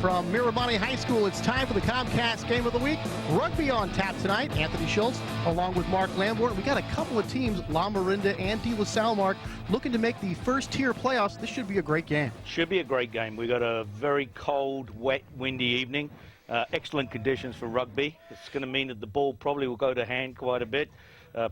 From Mirabani High School, it's time for the Comcast Game of the Week. Rugby on tap tonight. Anthony Schultz along with Mark Lamborn. We got a couple of teams, Lamorinda and Salle, Mark, looking to make the first-tier playoffs. This should be a great game. Should be a great game. We got a very cold, wet, windy evening. Excellent conditions for rugby. It's going to mean that the ball probably will go to hand quite a bit.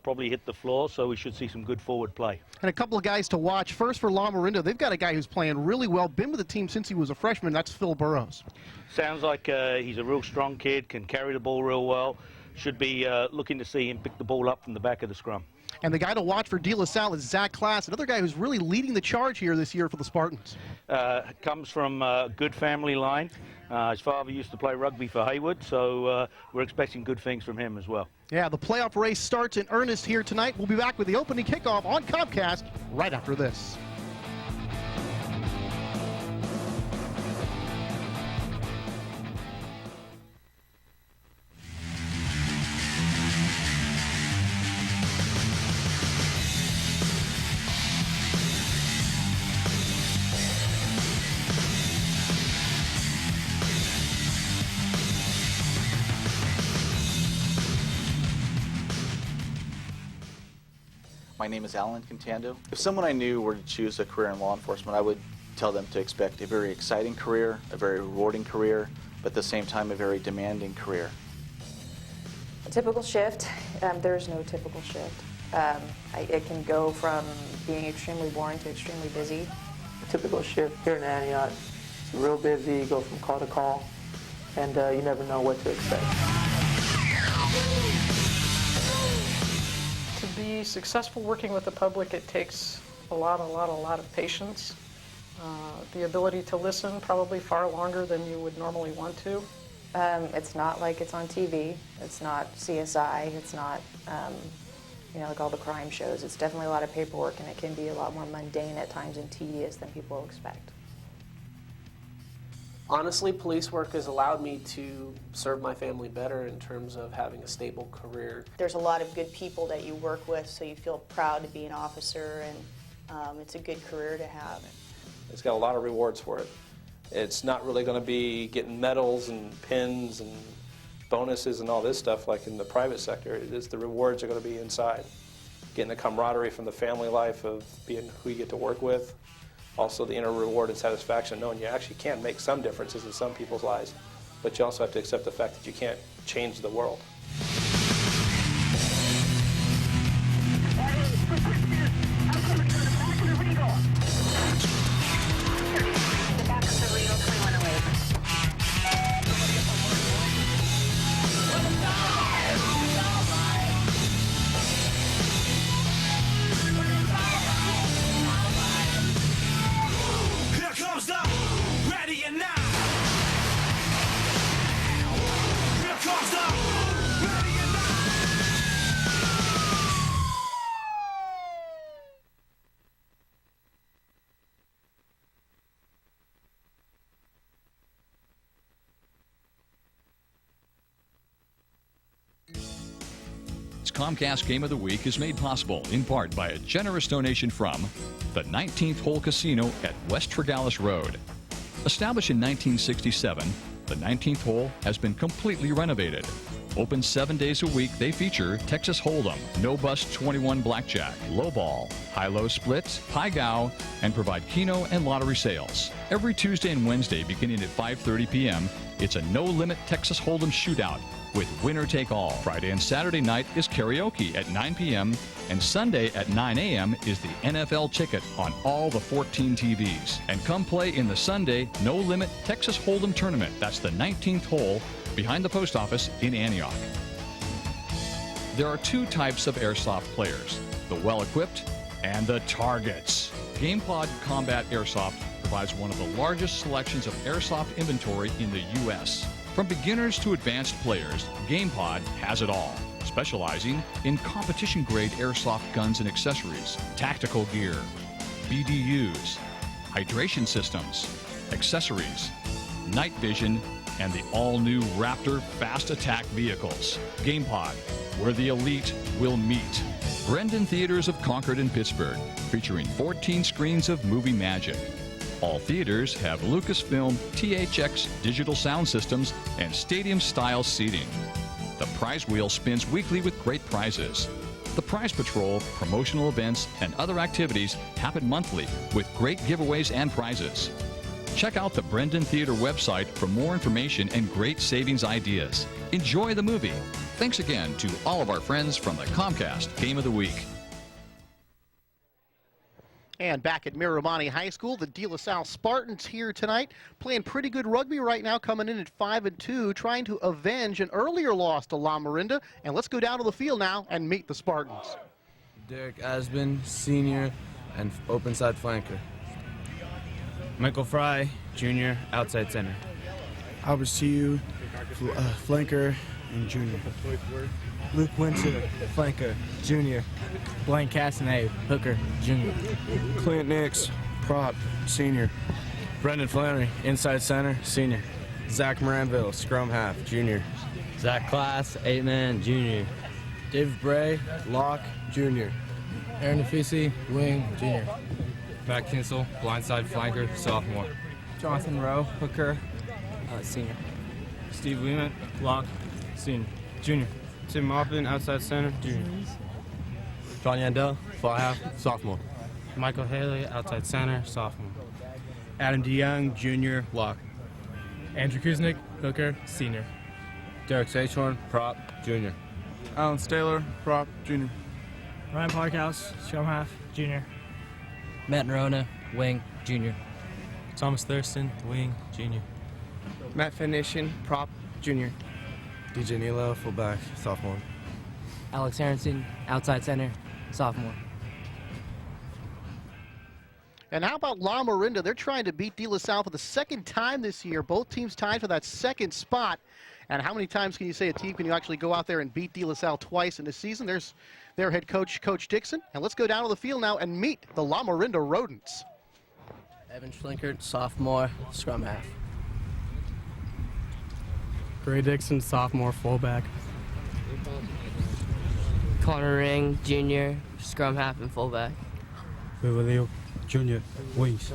Probably hit the floor, so we should see some good forward play. And a couple of guys to watch. First for Lamorinda, they've got a guy who's playing really well, been with the team since he was a freshman. That's Phil Burrows. Sounds like he's a real strong kid, can carry the ball real well. Should be looking to see him pick the ball up from the back of the scrum. And the guy to watch for Salle is Zach Klass, another guy who's really leading the charge here this year for the Spartans. Comes from a good family line. His father used to play rugby for Haywood, so we're expecting good things from him as well. Yeah, the playoff race starts in earnest here tonight. We'll be back with the opening kickoff on Comcast right after this. My name is Alan Contando. If someone I knew were to choose a career in law enforcement, I would tell them to expect a very exciting career, a very rewarding career, but at the same time a very demanding career. A typical shift, there's no typical shift. It can go from being extremely boring to extremely busy. A typical shift here in Antioch, it's real busy, you go from call to call, and you never know what to expect. To be successful working with the public, it takes a lot of patience. The ability to listen probably far longer than you would normally want to. It's not like it's on TV. It's not CSI. It's not, like all the crime shows. It's definitely a lot of paperwork, and it can be a lot more mundane at times and tedious than people expect. Honestly, police work has allowed me to serve my family better in terms of having a stable career. There's a lot of good people that you work with, so you feel proud to be an officer, and it's a good career to have. It's got a lot of rewards for it. It's not really going to be getting medals and pins and bonuses and all this stuff like in the private sector. It is the rewards are going to be inside. Getting the camaraderie from the family life of being who you get to work with. Also the inner reward and satisfaction knowing you actually can make some differences in some people's lives, but you also have to accept the fact that you can't change the world. Comcast Game of the Week is made possible in part by a generous donation from the 19th Hole Casino at West Tregallis Road. Established in 1967, the 19th Hole has been completely renovated. Open 7 days a week, they feature Texas Hold'em, no-bust 21 blackjack, lowball, high-low splits, pai-gow, and provide keno and lottery sales. Every Tuesday and Wednesday beginning at 5:30 p.m., it's a no-limit Texas Hold'em shootout with winner-take-all. Friday and Saturday night is karaoke at 9 p.m., and Sunday at 9 a.m. is the NFL ticket on all the 14 TVs. And come play in the Sunday no-limit Texas Hold'em tournament. That's the 19th hole behind the post office in Antioch. There are two types of airsoft players, the well-equipped and the targets. GamePod Combat Airsoft provides one of the largest selections of airsoft inventory in the U.S. From beginners to advanced players, GamePod has it all, specializing in competition-grade airsoft guns and accessories, tactical gear, BDUs, hydration systems, accessories, night vision, and the all-new Raptor fast attack vehicles. GamePod, where the elite will meet. Brendan Theaters of Concord and Pittsburgh, featuring 14 screens of movie magic. All theaters have Lucasfilm THX digital sound systems and stadium-style seating. The prize wheel spins weekly with great prizes. The Prize Patrol, promotional events, and other activities happen monthly with great giveaways and prizes. Check out the Brendan Theater website for more information and great savings ideas. Enjoy the movie. Thanks again to all of our friends from the Comcast Game of the Week. And back at Mirabani High School, the De La Salle Spartans here tonight, playing pretty good rugby right now, coming in at 5-2, trying to avenge an earlier loss to Lamorinda. And let's go down to the field now and meet the Spartans. Derek Asbin, senior and open side flanker. Michael Fry, junior, outside center. Albert Siu, flanker and junior. Luke Winter, flanker, junior. Blaine Castanet, hooker, junior. Clint Nix, prop, senior. Brendan Flannery, inside center, senior. Zach Moranville, scrum half, junior. Zach Class, 8-man, junior. David Bray, lock, junior. Aaron Nafisi, wing, junior. Matt Kinsel, blindside flanker, sophomore. Jonathan Rowe, hooker, senior. Steve Weeman, lock, senior. Junior. Tim Maupin, outside center, junior. John Yandel, fly half, sophomore. Michael Haley, outside center, sophomore. Adam DeYoung, junior, lock. Andrew Kuznick, hooker, senior. Derek Sachorn, prop, junior. Alan Staylor, prop, junior. Ryan Parkhouse, scrum half, junior. Matt Nerona, wing, junior. Thomas Thurston, wing, junior. Matt Finishin, prop, junior. DJ Nilo, fullback, sophomore. Alex Aronson, outside center, sophomore. And how about Lamorinda? They're trying to beat De La Salle for the second time this year. Both teams tied for that second spot. And how many times can you say a team can you actually go out there and beat De La Salle twice in the season? There's their head coach, Coach Dixon. And let's go down to the field now and meet the Lamorinda Rodents. Evan Schlinkert, sophomore, scrum half. Gray Dixon, sophomore, fullback. Connor Ring, junior, scrum half and fullback. Leo, junior, wings.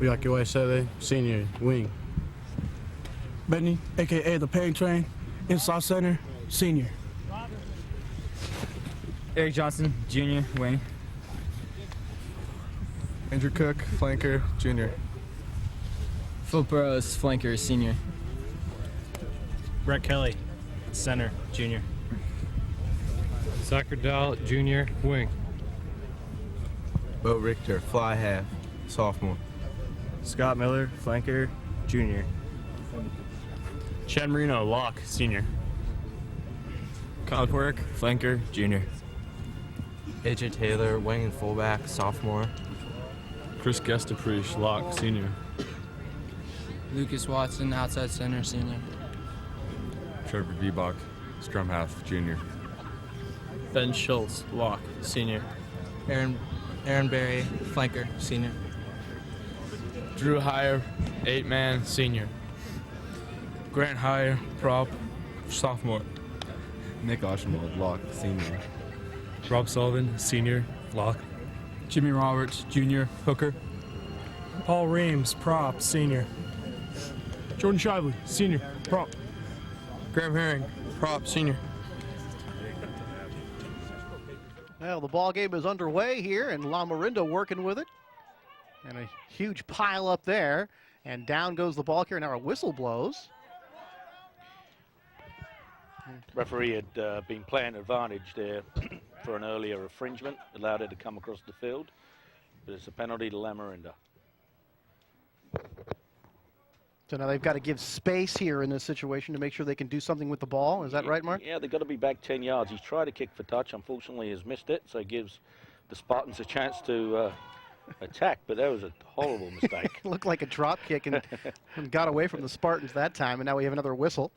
Riaki Sele, senior, wing. Benny, a.k.a. the Pain Train, inside center, senior. Eric Johnson, junior, wing. Andrew Cook, flanker, junior. Phil Burrows, flanker, senior. Brett Kelly, center, junior. Zach Riddell, junior, wing. Bo Richter, fly half, sophomore. Scott Miller, flanker, junior. Chad Marino, lock, senior. Kyle Quirk, flanker, junior. AJ Taylor, wing and fullback, sophomore. Chris Gestaprish, lock, senior. Lucas Watson, outside center, senior. Trevor Bebach, scrum half, junior. Ben Schultz, lock, senior. Aaron Berry, flanker, senior. Drew Heyer, 8-man, senior. Grant Heyer, prop, sophomore. Nick Oshimold, lock, senior. Rob Sullivan, senior, lock. Jimmy Roberts, junior, hooker. Paul Reams, prop, senior. Jordan Shively, senior, prop. Graham Herring, prop, senior. Well, the ball game is underway here, and Lamorinda working with it. And a huge pile up there. And down goes the ball carrier. Now a whistle blows. Referee had been playing advantage there for an earlier infringement, allowed it to come across the field. But it's a penalty to Lamorinda. So now they've got to give space here in this situation to make sure they can do something with the ball. Is that right, Mark? Yeah, they've got to be back 10 yards. He's tried to kick for touch. Unfortunately, he's missed it, so it gives the Spartans a chance to attack. But that was a horrible mistake. It looked like a drop kick and got away from the Spartans that time. And now we have another whistle.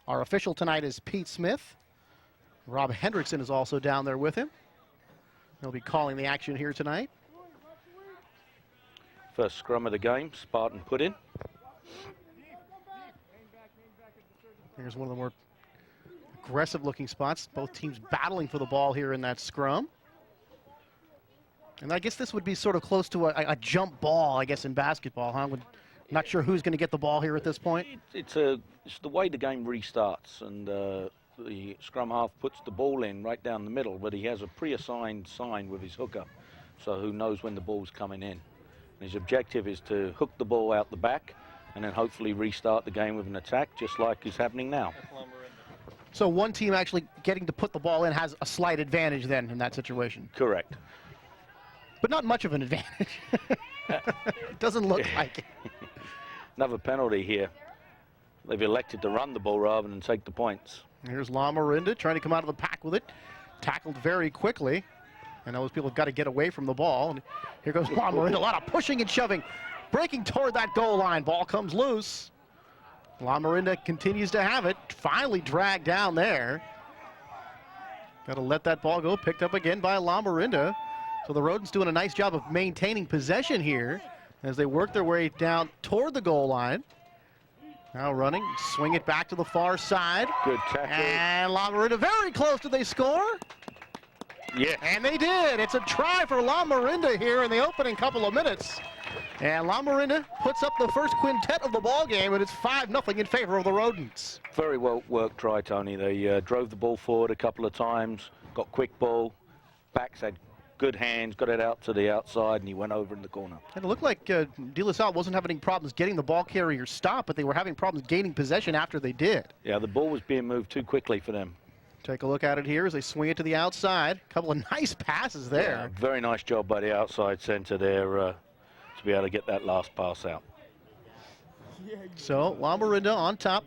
Our official tonight is Pete Smith. Rob Hendrickson is also down there with him. He'll be calling the action here tonight. First scrum of the game, Spartan put in. Here's one of the more aggressive looking spots. Both teams battling for the ball here in that scrum. And I guess this would be sort of close to a jump ball, I guess, in basketball, huh? Not sure who's going to get the ball here at this point. It's the way the game restarts, and the scrum half puts the ball in right down the middle, but he has a pre-assigned sign with his hooker, so who knows when the ball's coming in. And his objective is to hook the ball out the back and then hopefully restart the game with an attack, just like is happening now. So one team actually getting to put the ball in has a slight advantage then in that situation. Correct. But not much of an advantage. It doesn't look like it. Another penalty here. They've elected to run the ball rather than take the points. Here's Lamorinda trying to come out of the pack with it. Tackled very quickly. And those people have got to get away from the ball. And here goes Lamorinda. A lot of pushing and shoving. Breaking toward that goal line. Ball comes loose. Lamorinda continues to have it. Finally dragged down there. Got to let that ball go. Picked up again by Lamorinda. So the Rodents doing a nice job of maintaining possession here as they work their way down toward the goal line. Now running, swing it back to the far side. Good tackle. And Lamorinda very close. Did they score? Yeah. And they did. It's a try for Lamorinda here in the opening couple of minutes. And Lamorinda puts up the first quintet of the ball game, and it's 5-0 in favor of the Rodents. Very well worked try, Tony. They drove the ball forward a couple of times, got quick ball, backs had good hands, got it out to the outside, and he went over in the corner. And it looked like De La Salle wasn't having any problems getting the ball carrier stopped, but they were having problems gaining possession after they did. Yeah, the ball was being moved too quickly for them. Take a look at it here as they swing it to the outside. A couple of nice passes there. Yeah, very nice job by the outside center there to be able to get that last pass out. So Lamorinda on top,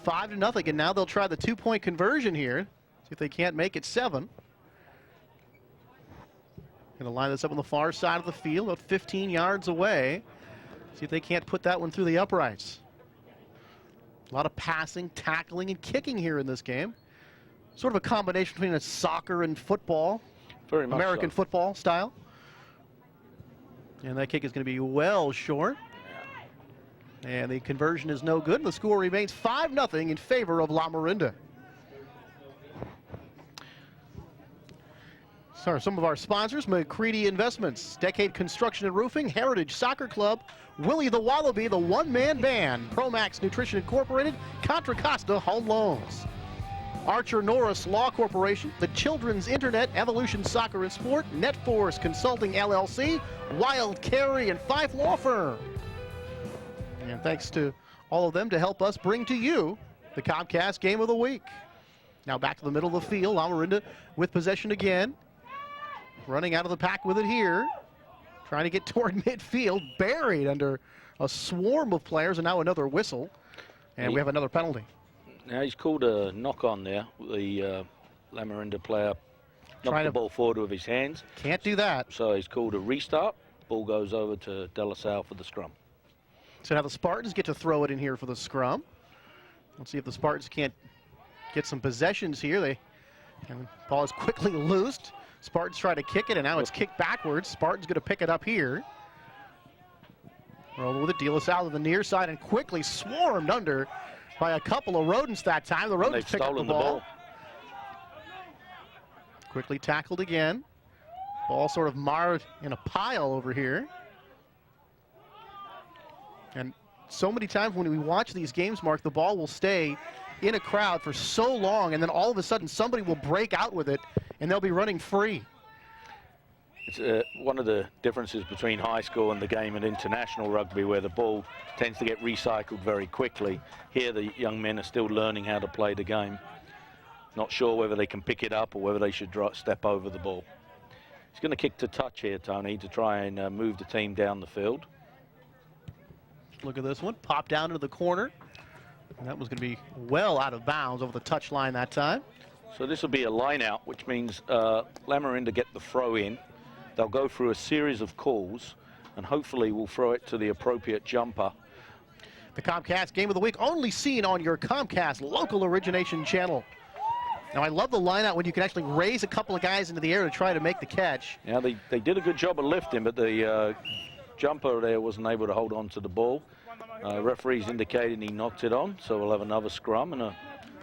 5-0, and now they'll try the 2-point conversion here. See if they can't make it 7. Going to line this up on the far side of the field, about 15 yards away. See if they can't put that one through the uprights. A lot of passing, tackling, and kicking here in this game. Sort of a combination between a soccer and football. Very much American so. football style. And that kick is going to be well short. And the conversion is no good. The score remains 5-0 in favor of Lamorinda. So some of our sponsors: McCready Investments, Decade Construction and Roofing, Heritage Soccer Club, Willie the Wallaby, the One-Man Band, Promax Nutrition Incorporated, Contra Costa Home Loans, Archer Norris Law Corporation, the Children's Internet, Evolution Soccer and Sport, NetForce Consulting LLC, Wild Carey and Fife Law Firm. And thanks to all of them to help us bring to you the Comcast Game of the Week. Now back to the middle of the field, Lamorinda with possession again. Running out of the pack with it here. Trying to get toward midfield, buried under a swarm of players, and now another whistle. And we have another penalty. Now he's called a knock on there. The Lamorinda player knocked the ball forward with his hands. Can't do that. So he's called a restart. Ball goes over to De La Salle for the scrum. So now the Spartans get to throw it in here for the scrum. Let's see if the Spartans can't get some possessions here. And the ball is quickly loosed. Spartans try to kick it, and now it's kicked backwards. Spartans going to pick it up here. Roll with it. De La Salle to the near side and quickly swarmed under by a couple of Rodents that time. The Rodents pick up the ball. Quickly tackled again. Ball sort of marred in a pile over here. And so many times when we watch these games, Mark, the ball will stay in a crowd for so long, and then all of a sudden somebody will break out with it, and they'll be running free. It's one of the differences between high school and the game at international rugby, where the ball tends to get recycled very quickly. Here the young men are still learning how to play the game. Not sure whether they can pick it up or whether they should step over the ball. He's going to kick to touch here, Tony, to try and move the team down the field. Look at this one. Pop down into the corner. And that was going to be well out of bounds over the touch line that time. So this will be a line out, which means Lamorinda get the throw in. They'll go through a series of calls, and hopefully we'll throw it to the appropriate jumper. The Comcast Game of the Week, only seen on your Comcast local origination channel. Now, I love the line out when you can actually raise a couple of guys into the air to try to make the catch. Yeah, they did a good job of lifting, but the jumper there wasn't able to hold on to the ball. Referee's indicating he knocked it on, so we'll have another scrum and a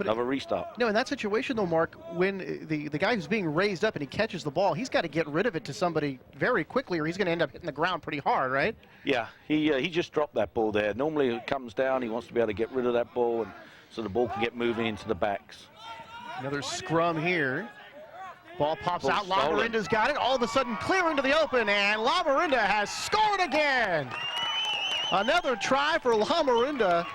Another restart. No, in that situation, though, Mark, when the guy who's being raised up and he catches the ball, he's got to get rid of it to somebody very quickly or he's going to end up hitting the ground pretty hard, right? Yeah, he just dropped that ball there. Normally it comes down, he wants to be able to get rid of that ball and so the ball can get moving into the backs. Another scrum here. Ball pops Ball out. stolen. Lamorinda's got it. All of a sudden clear into the open, and Lamorinda has scored again. Another try for Lamorinda.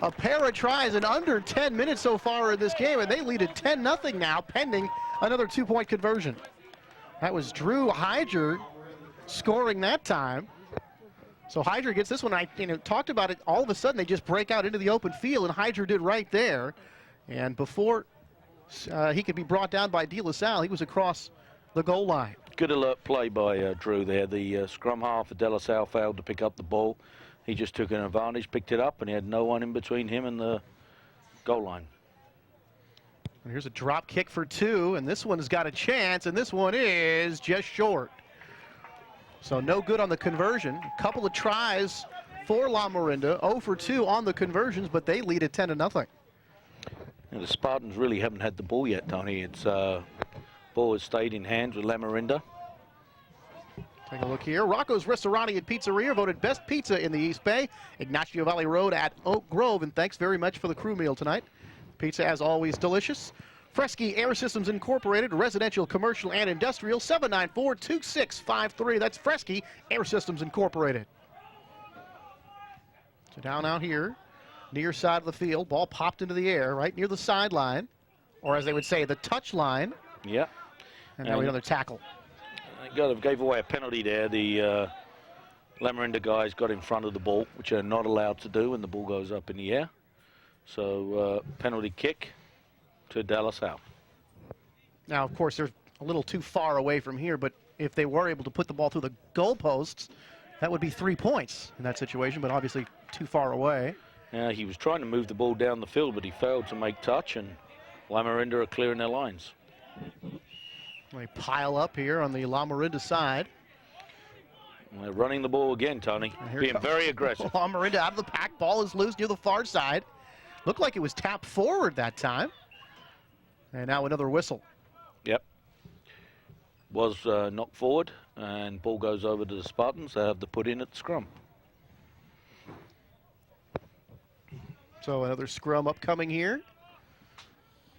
A pair of tries in under 10 minutes so far in this game, and they lead at 10-0 now, pending another 2-point conversion. That was Drew Hyder scoring that time. So Hyder gets this one. I talked about it. All of a sudden, they just break out into the open field, and Hyder did right there. And before he could be brought down by De La Salle, he was across the goal line. Good alert play by Drew there. The scrum half of De La Salle failed to pick up the ball. He just took an advantage, picked it up, and he had no one in between him and the goal line. And here's a drop kick for 2, and this one's got a chance, and this one is just short. So no good on the conversion. A couple of tries for Lamorinda, 0 for 2 on the conversions, but they lead at 10-0. And the Spartans really haven't had the ball yet, Tony. It's ball has stayed in hands with Lamorinda. Take a look here. Rocco's Ristorati and Pizzeria voted best pizza in the East Bay. Ignacio Valley Road at Oak Grove, and thanks very much for the crew meal tonight. Pizza, as always, delicious. Fresky Air Systems Incorporated, residential, commercial, and industrial, 794-2653. That's Fresky Air Systems Incorporated. So down out here, near side of the field, ball popped into the air, right near the sideline, or as they would say, the touch line. Yeah. And now another tackle. Gave away a penalty there. The Lamorinda guys got in front of the ball, which they're not allowed to do when the ball goes up in the air. So penalty kick to De La Salle. Now, of course, they're a little too far away from here, but if they were able to put the ball through the goalposts, that would be 3 points in that situation, but obviously too far away. Yeah, he was trying to move the ball down the field, but he failed to make touch, and Lamorinda are clearing their lines. They pile up here on the Lamorinda side. And they're running the ball again, Tony, being very aggressive. Lamorinda out of the pack, ball is loose near the far side. Looked like it was tapped forward that time. And now another whistle. Yep. Was knocked forward, and ball goes over to the Spartans. They have to put in at the scrum. So another scrum upcoming here.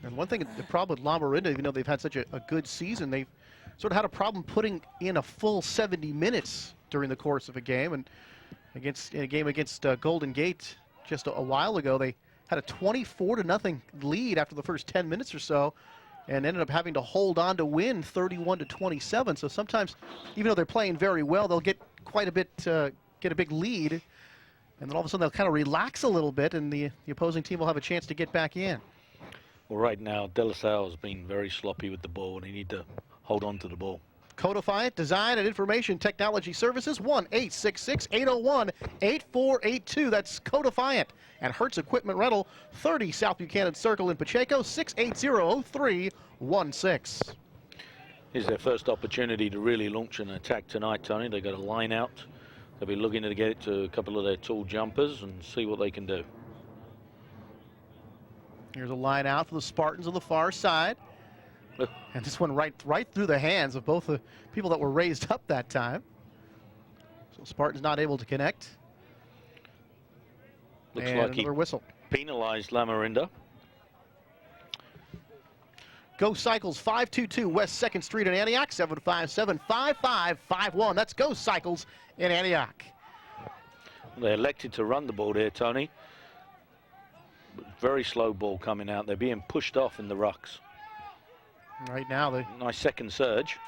And one thing, the problem with Lamorinda, even though they've had such a good season, they've sort of had a problem putting in a full 70 minutes during the course of a game. And in a game against Golden Gate just a while ago, they had a 24-0 lead after the first 10 minutes or so, and ended up having to hold on to win 31-27. So sometimes, even though they're playing very well, they'll get quite a bit, get a big lead, and then all of a sudden they'll kind of relax a little bit, and the opposing team will have a chance to get back in. Well, right now, De La Salle has been very sloppy with the ball, and they need to hold on to the ball. Codifiant Design and Information Technology Services, 1-866-801-8482. That's Codifiant. And Hertz Equipment Rental, 30 South Buchanan Circle in Pacheco, 680-0316. Here's their first opportunity to really launch an attack tonight, Tony. They've got a line out. They'll be looking to get it to a couple of their tall jumpers and see what they can do. Here's a line out for the Spartans on the far side. And this one right through the hands of both the people that were raised up that time. So Spartans not able to connect. Looks and like another whistle. Penalized Lamorinda. Go Cycles, 522 West 2nd Street in Antioch, 757-5551. That's Go Cycles in Antioch. They elected to run the ball there, Tony. Very slow ball coming out. They're being pushed off in the rucks. Right now, nice second surge.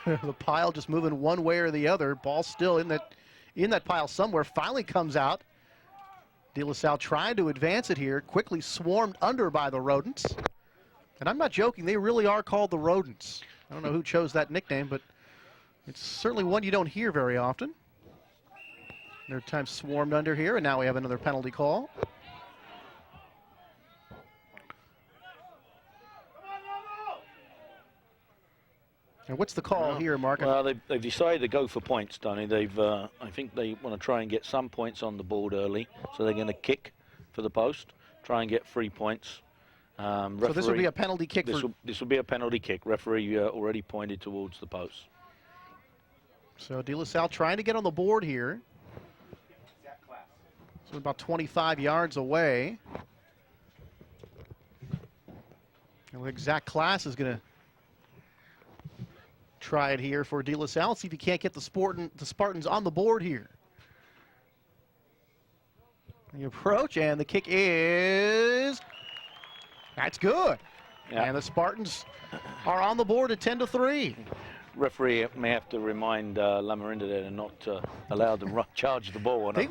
The pile just moving one way or the other. Ball still in that pile somewhere. Finally comes out. De La Salle trying to advance it here. Quickly swarmed under by the Rodents. And I'm not joking. They really are called the Rodents. I don't know who chose that nickname, but it's certainly one you don't hear very often. They're times swarmed under here, and now we have another penalty call. And what's the call here, Mark? Well, they've decided to go for points, Tony. I think they want to try and get some points on the board early, so they're going to kick for the post, try and get 3 points, So this would be a penalty kick. This will be a penalty kick. Referee already pointed towards the post. So De La Salle trying to get on the board here. So about 25 yards away. And Zach Class is going to try it here for De La Salle. See if he can't get the Spartans on the board here. The approach, and the kick is... That's good. Yeah. And the Spartans are on the board at 10-3. Referee may have to remind Lamorinda that they're not allowed to charge the ball. A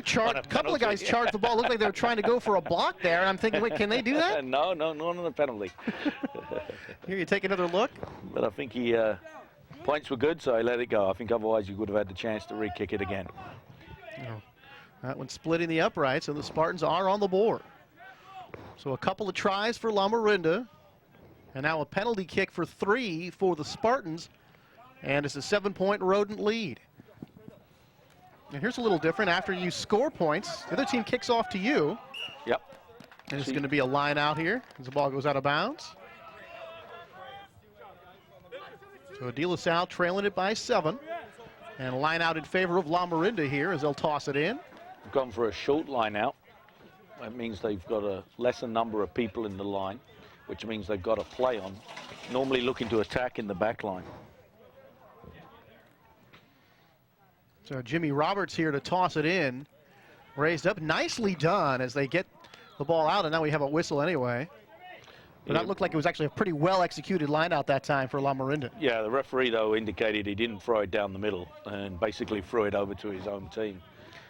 couple of guys charged the ball. Looked like they were trying to go for a block there. And I'm thinking, wait, can they do that? No, not on a penalty. Here, you take another look. But I think points were good, so he let it go. I think otherwise you would have had the chance to re-kick it again. Oh, that one splitting the uprights, and the Spartans are on the board. So a couple of tries for Lamorinda. And now a penalty kick for 3 for the Spartans. And it's a 7-point Rodent lead. And here's a little different. After you score points, the other team kicks off to you. Yep. And it's going to be a line out here as the ball goes out of bounds. So De La Salle trailing it by 7. And a line out in favor of Lamorinda here as they'll toss it in. Gone for a short line out. That means they've got a lesser number of people in the line, which means they've got a play on. Normally looking to attack in the back line. So Jimmy Roberts here to toss it in. Raised up, nicely done as they get the ball out, and now we have a whistle anyway. But that looked like it was actually a pretty well-executed line out that time for Lamorinda. Yeah, the referee, though, indicated he didn't throw it down the middle and basically threw it over to his own team.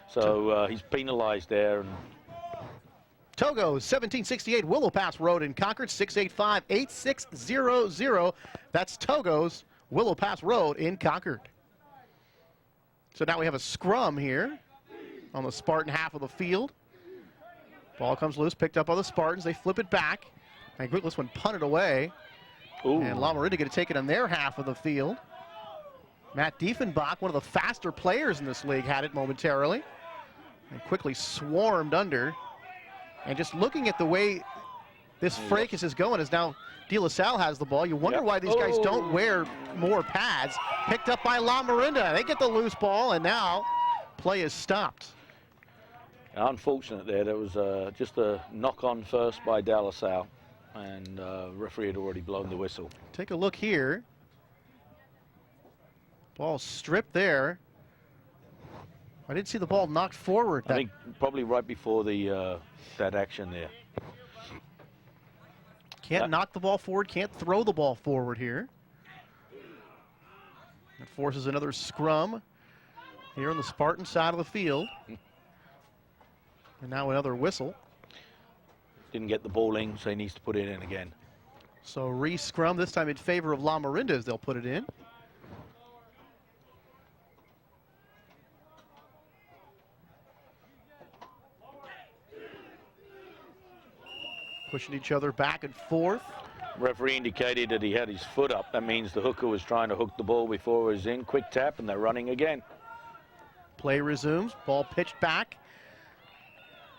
So he's penalized there. And Togo's 1768 Willow Pass Road in Concord, 685-8600. That's Togo's Willow Pass Road in Concord. So now we have a scrum here on the Spartan half of the field. Ball comes loose, picked up by the Spartans. They flip it back. And this one punted away. Ooh. And Lamorinda going to take it on their half of the field. Matt Diefenbach, one of the faster players in this league, had it momentarily. And quickly swarmed under. And just looking at the way this fracas is going is now De La Salle has the ball. You wonder why these guys don't wear more pads. Picked up by Lamorinda. They get the loose ball, and now play is stopped. Unfortunate there. There was just a knock-on first by De La Salle, and referee had already blown the whistle. Take a look here. Ball stripped there. I didn't see the ball knocked forward. I think probably right before the that action there. Can't knock the ball forward, can't throw the ball forward here. It forces another scrum here on the Spartan side of the field. And now another whistle. Didn't get the ball in, so he needs to put it in again. So re-scrum, this time in favor of Lamorinda as they'll put it in. Pushing each other back and forth. Referee indicated that he had his foot up. That means the hooker was trying to hook the ball before it was in. Quick tap, and they're running again. Play resumes. Ball pitched back.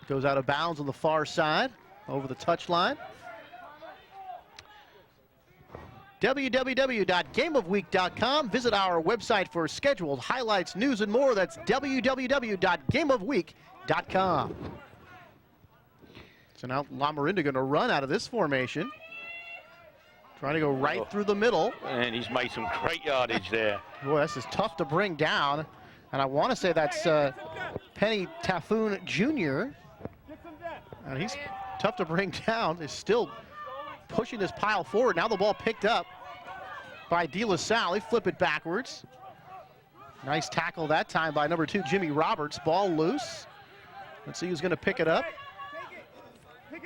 Goes out of bounds on the far side, over the touchline. www.gameofweek.com. Visit our website for scheduled highlights, news, and more. That's www.gameofweek.com. So now Lamorinda going to run out of this formation. Trying to go right through the middle. And he's made some great yardage there. Boy, this is tough to bring down. And I want to say that's Penny Tafoon Jr. And he's tough to bring down. He's still pushing this pile forward. Now the ball picked up by De La Salle. They flip it backwards. Nice tackle that time by number 2, Jimmy Roberts. Ball loose. Let's see who's going to pick it up.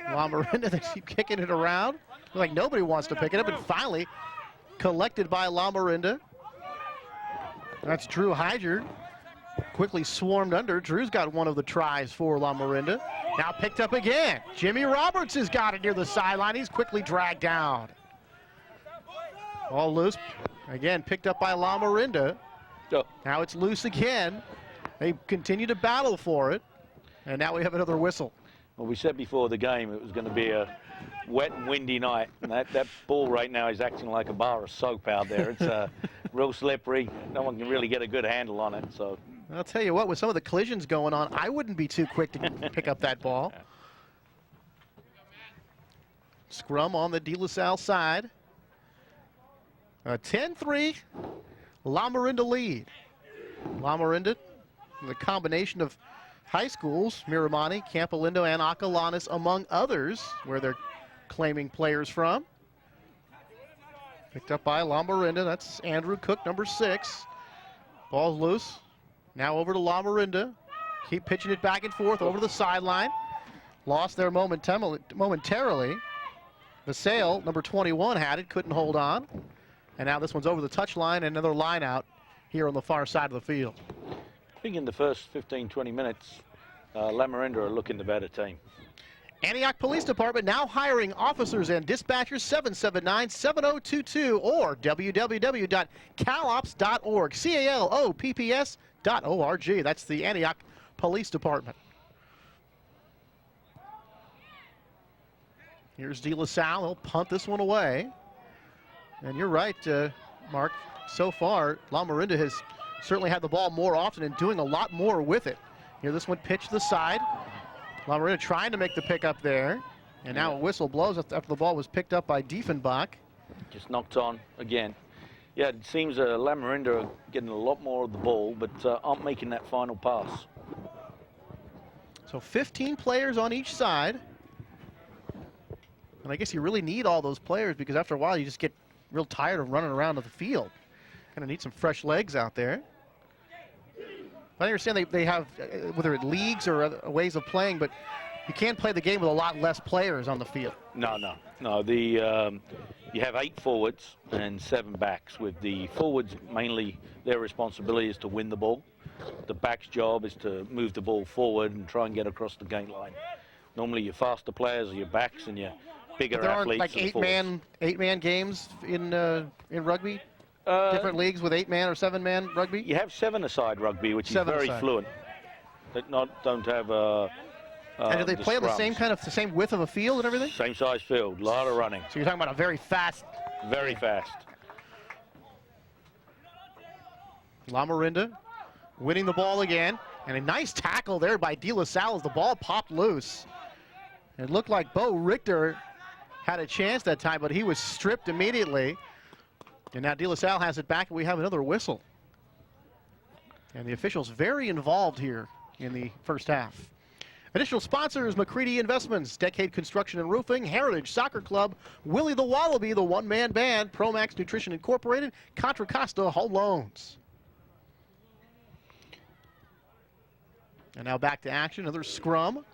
Lamorinda, they keep kicking it around. Like nobody wants to pick it up, and finally collected by Lamorinda. That's Drew Hyger. Quickly swarmed under. Drew's got one of the tries for Lamorinda. Now picked up again. Jimmy Roberts has got it near the sideline. He's quickly dragged down. Ball loose. Again, picked up by Lamorinda. Now it's loose again. They continue to battle for it. And now we have another whistle. Well, we said before the game it was going to be a wet and windy night. And that ball right now is acting like a bar of soap out there. It's real slippery. No one can really get a good handle on it. So I'll tell you what, with some of the collisions going on, I wouldn't be too quick to pick up that ball. Scrum on the De La Salle side. 10-3, Lamorinda lead. Lamorinda, the combination of high schools, Miramani, Campolindo, and Acalanes, among others, where they're claiming players from. Picked up by Lamorinda. That's Andrew Cook, number 6. Ball's loose. Now over to Lamorinda. Keep pitching it back and forth over the sideline. Lost there momentarily. The Salle, number 21, had it, couldn't hold on. And now this one's over the touchline, and another line out here on the far side of the field. I think in the first 15, 20 minutes, Lamorinda are looking the better team. Antioch Police Department now hiring officers and dispatchers. 779-7022 or www.calops.org. CALOPPS.org. That's the Antioch Police Department. Here's De La Salle. He'll punt this one away. And you're right, Mark. So far, Lamorinda has certainly had the ball more often and doing a lot more with it. Here, this one pitched to the side. Lamorinda trying to make the pickup there. And now a whistle blows after the ball was picked up by Diefenbach. Just knocked on again. Yeah, it seems Lamorinda are getting a lot more of the ball, but aren't making that final pass. So 15 players on each side. And I guess you really need all those players because after a while you just get real tired of running around the field. Kind of need some fresh legs out there. I understand they have, whether it's leagues or other ways of playing, but you can't play the game with a lot less players on the field. No. You have 8 forwards and 7 backs. With the forwards, mainly their responsibility is to win the ball. The back's job is to move the ball forward and try and get across the gate line. Normally your faster players are your backs and your bigger athletes. Like eight-man games in rugby. Different leagues with 8-man or 7-man rugby. You have 7-a-side rugby, which is very fluent. That don't have. And do they play on the same width of a field and everything? Same size field, a lot of running. So you're talking about a very fast. Very fast. Lamorinda winning the ball again, and a nice tackle there by De La Salle as the ball popped loose. It looked like Bo Richter had a chance that time, but he was stripped immediately. And now De La Salle has it back, and we have another whistle. And the officials very involved here in the first half. Additional sponsors: McCready Investments, Decade Construction and Roofing, Heritage Soccer Club, Willie the Wallaby, the one-man band, Promax Nutrition Incorporated, Contra Costa Home Loans. And now back to action, another scrum.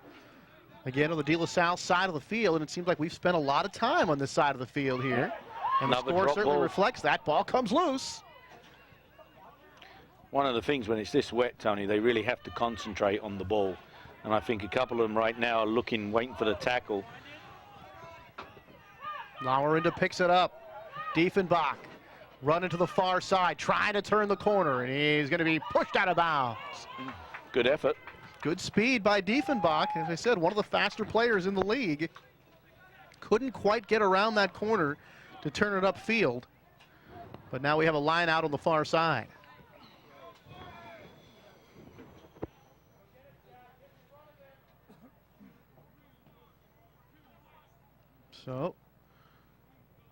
Again on the De La Salle side of the field, and it seems like we've spent a lot of time on this side of the field here. And the score certainly reflects that. Ball comes loose. One of the things when it's this wet, Tony, they really have to concentrate on the ball. And I think a couple of them right now are waiting for the tackle. Lamorinda picks it up. Diefenbach running to the far side, trying to turn the corner, and he's going to be pushed out of bounds. Good effort. Good speed by Diefenbach. As I said, one of the faster players in the league. Couldn't quite get around that corner to turn it upfield. But now we have a line out on the far side. So,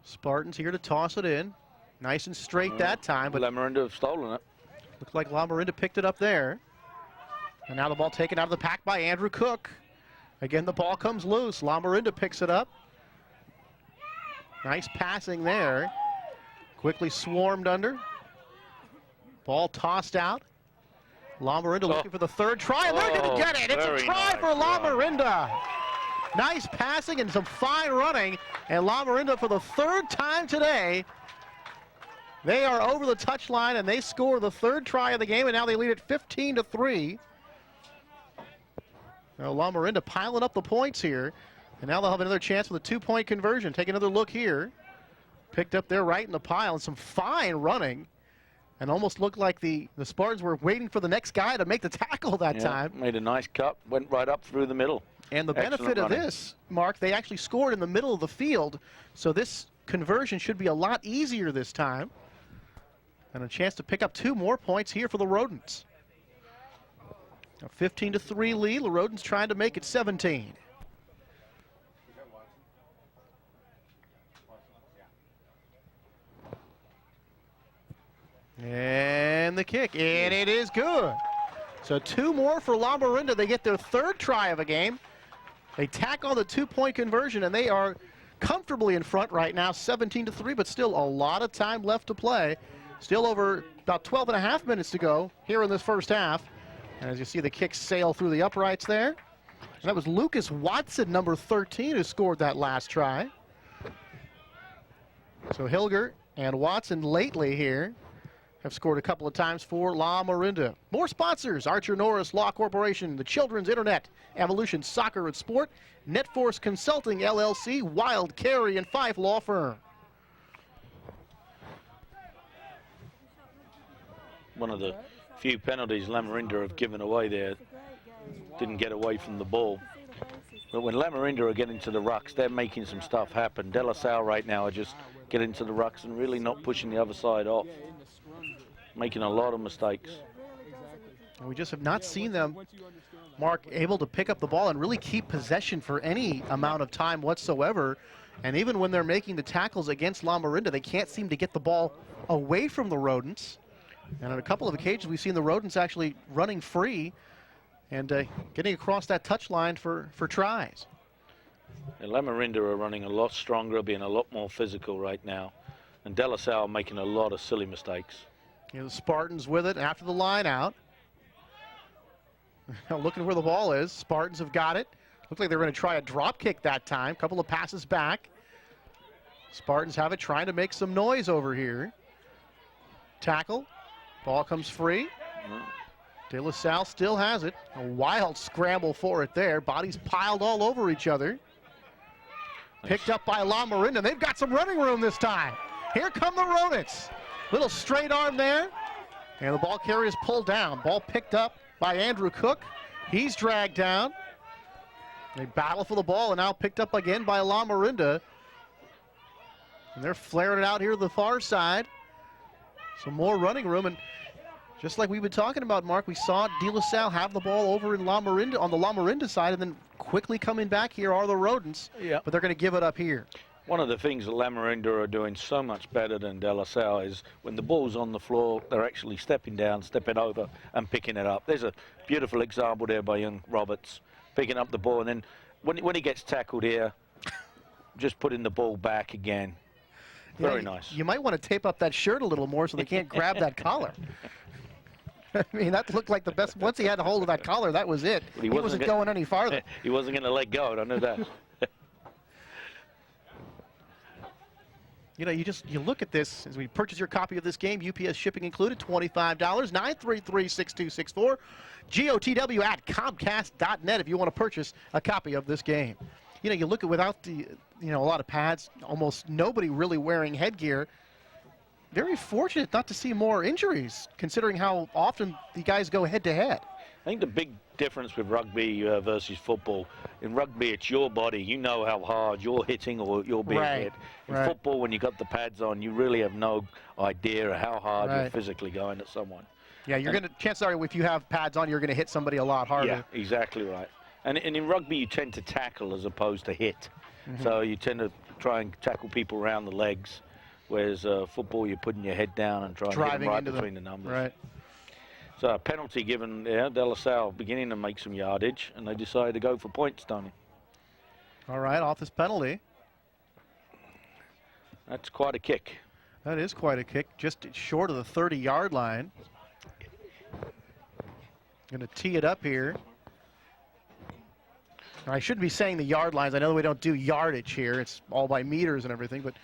Spartans here to toss it in. Nice and straight that time. But Lamorinda have stolen it. Looked like Lamorinda picked it up there. And now the ball taken out of the pack by Andrew Cook. Again, the ball comes loose. Lamorinda picks it up. Nice passing there. Quickly swarmed under. Ball tossed out. Lamorinda looking for the third try, and they're going to get it. It's a try for Lamorinda. Nice passing and some fine running. And Lamorinda, for the third time today, they are over the touchline, and they score the third try of the game, and now they lead it 15-3. Now Lamorinda piling up the points here, and now they'll have another chance for the two-point conversion. Take another look here. Picked up there right in the pile, and some fine running And almost looked like the Spartans were waiting for the next guy to make the tackle that time. Made a nice cut, went right up through the middle. And the benefit of this, Mark, they actually scored in the middle of the field, so this conversion should be a lot easier this time. And a chance to pick up 2 more points here for the Rodents. A 15-3 lead. The Rodents trying to make it 17. And the kick, and it is good. So 2 more for Lamorinda. They get their 3rd try of a game. They tack on the 2-point conversion, and they are comfortably in front right now, 17-3, but still a lot of time left to play. Still over about 12 and a half minutes to go here in this first half. And as you see the kick sail through the uprights there. And that was Lucas Watson, number 13, who scored that last try. So Hilger and Watson lately here have scored a couple of times for Lamorinda. More sponsors: Archer Norris Law Corporation, the Children's Internet, Evolution Soccer and Sport, NetForce Consulting LLC, Wild Carey and Fife Law Firm. One of the few penalties Lamorinda have given away there. Didn't get away from the ball. But when Lamorinda are getting to the rucks, they're making some stuff happen. De La Salle right now are just getting to the rucks and really not pushing the other side off. Making a lot of mistakes. We just have not seen them, Mark, able to pick up the ball and really keep possession for any amount of time whatsoever. And even when they're making the tackles against Lamorinda, they can't seem to get the ball away from the Rodents. And on a couple of occasions, we've seen the Rodents actually running free and getting across that touchline for tries. And Lamorinda are running a lot stronger, being a lot more physical right now. And De La Salle making a lot of silly mistakes. You know, the Spartans with it after the line out. Looking where the ball is. Spartans have got it. Looks like they're going to try a drop kick that time. Couple of passes back. Spartans have it, trying to make some noise over here. Tackle. Ball comes free. De La Salle still has it. A wild scramble for it there. Bodies piled all over each other. Picked up by Lamorinda. They've got some running room this time. Here come the Rodents. Little straight arm there. And the ball carrier is pulled down. Ball picked up by Andrew Cook. He's dragged down. They battle for the ball and now picked up again by Lamorinda. And they're flaring it out here to the far side. Some more running room, and just like we've been talking about, Mark, we saw De La Salle have the ball over in Lamorinda, on the Lamorinda side, and then quickly coming back here are the Rodents. Yeah. But they're going to give it up here. One of the things that Lamorinda are doing so much better than De La Salle is when the ball's on the floor, they're actually stepping down, stepping over, and picking it up. There's a beautiful example there by young Roberts, picking up the ball, and then when he gets tackled here, just putting the ball back again. Very nice. You might want to tape up that shirt a little more so they can't grab that collar. I mean, that looked like the best. Once he had a hold of that collar, that was it. He wasn't going any farther. He wasn't going to let go, I know that. You know, you look at this, as we purchase your copy of this game, UPS shipping included, $25, 933-6264, GOTW at Comcast.net if you want to purchase a copy of this game. You know, you look at without the, a lot of pads, almost nobody really wearing headgear. Very fortunate not to see more injuries, considering how often the guys go head-to-head. I think the big difference with rugby versus football, in rugby it's your body. You know how hard you're hitting or you're being hit. In football, when you got the pads on, you really have no idea of how hard you're physically going at someone. Yeah, chances are if you have pads on, you're going to hit somebody a lot harder. Yeah, exactly right. And in rugby, you tend to tackle as opposed to hit. So you tend to try and tackle people around the legs, whereas football, you're putting your head down and trying to hit them right between the numbers. Right. So a penalty given there, De La Salle beginning to make some yardage, and they decided to go for points, Tony. All right, off this penalty. That's quite a kick. That is quite a kick, just short of the 30-yard line. Going to tee it up here. Now, I shouldn't be saying the yard lines. I know we don't do yardage here. It's all by meters and everything, but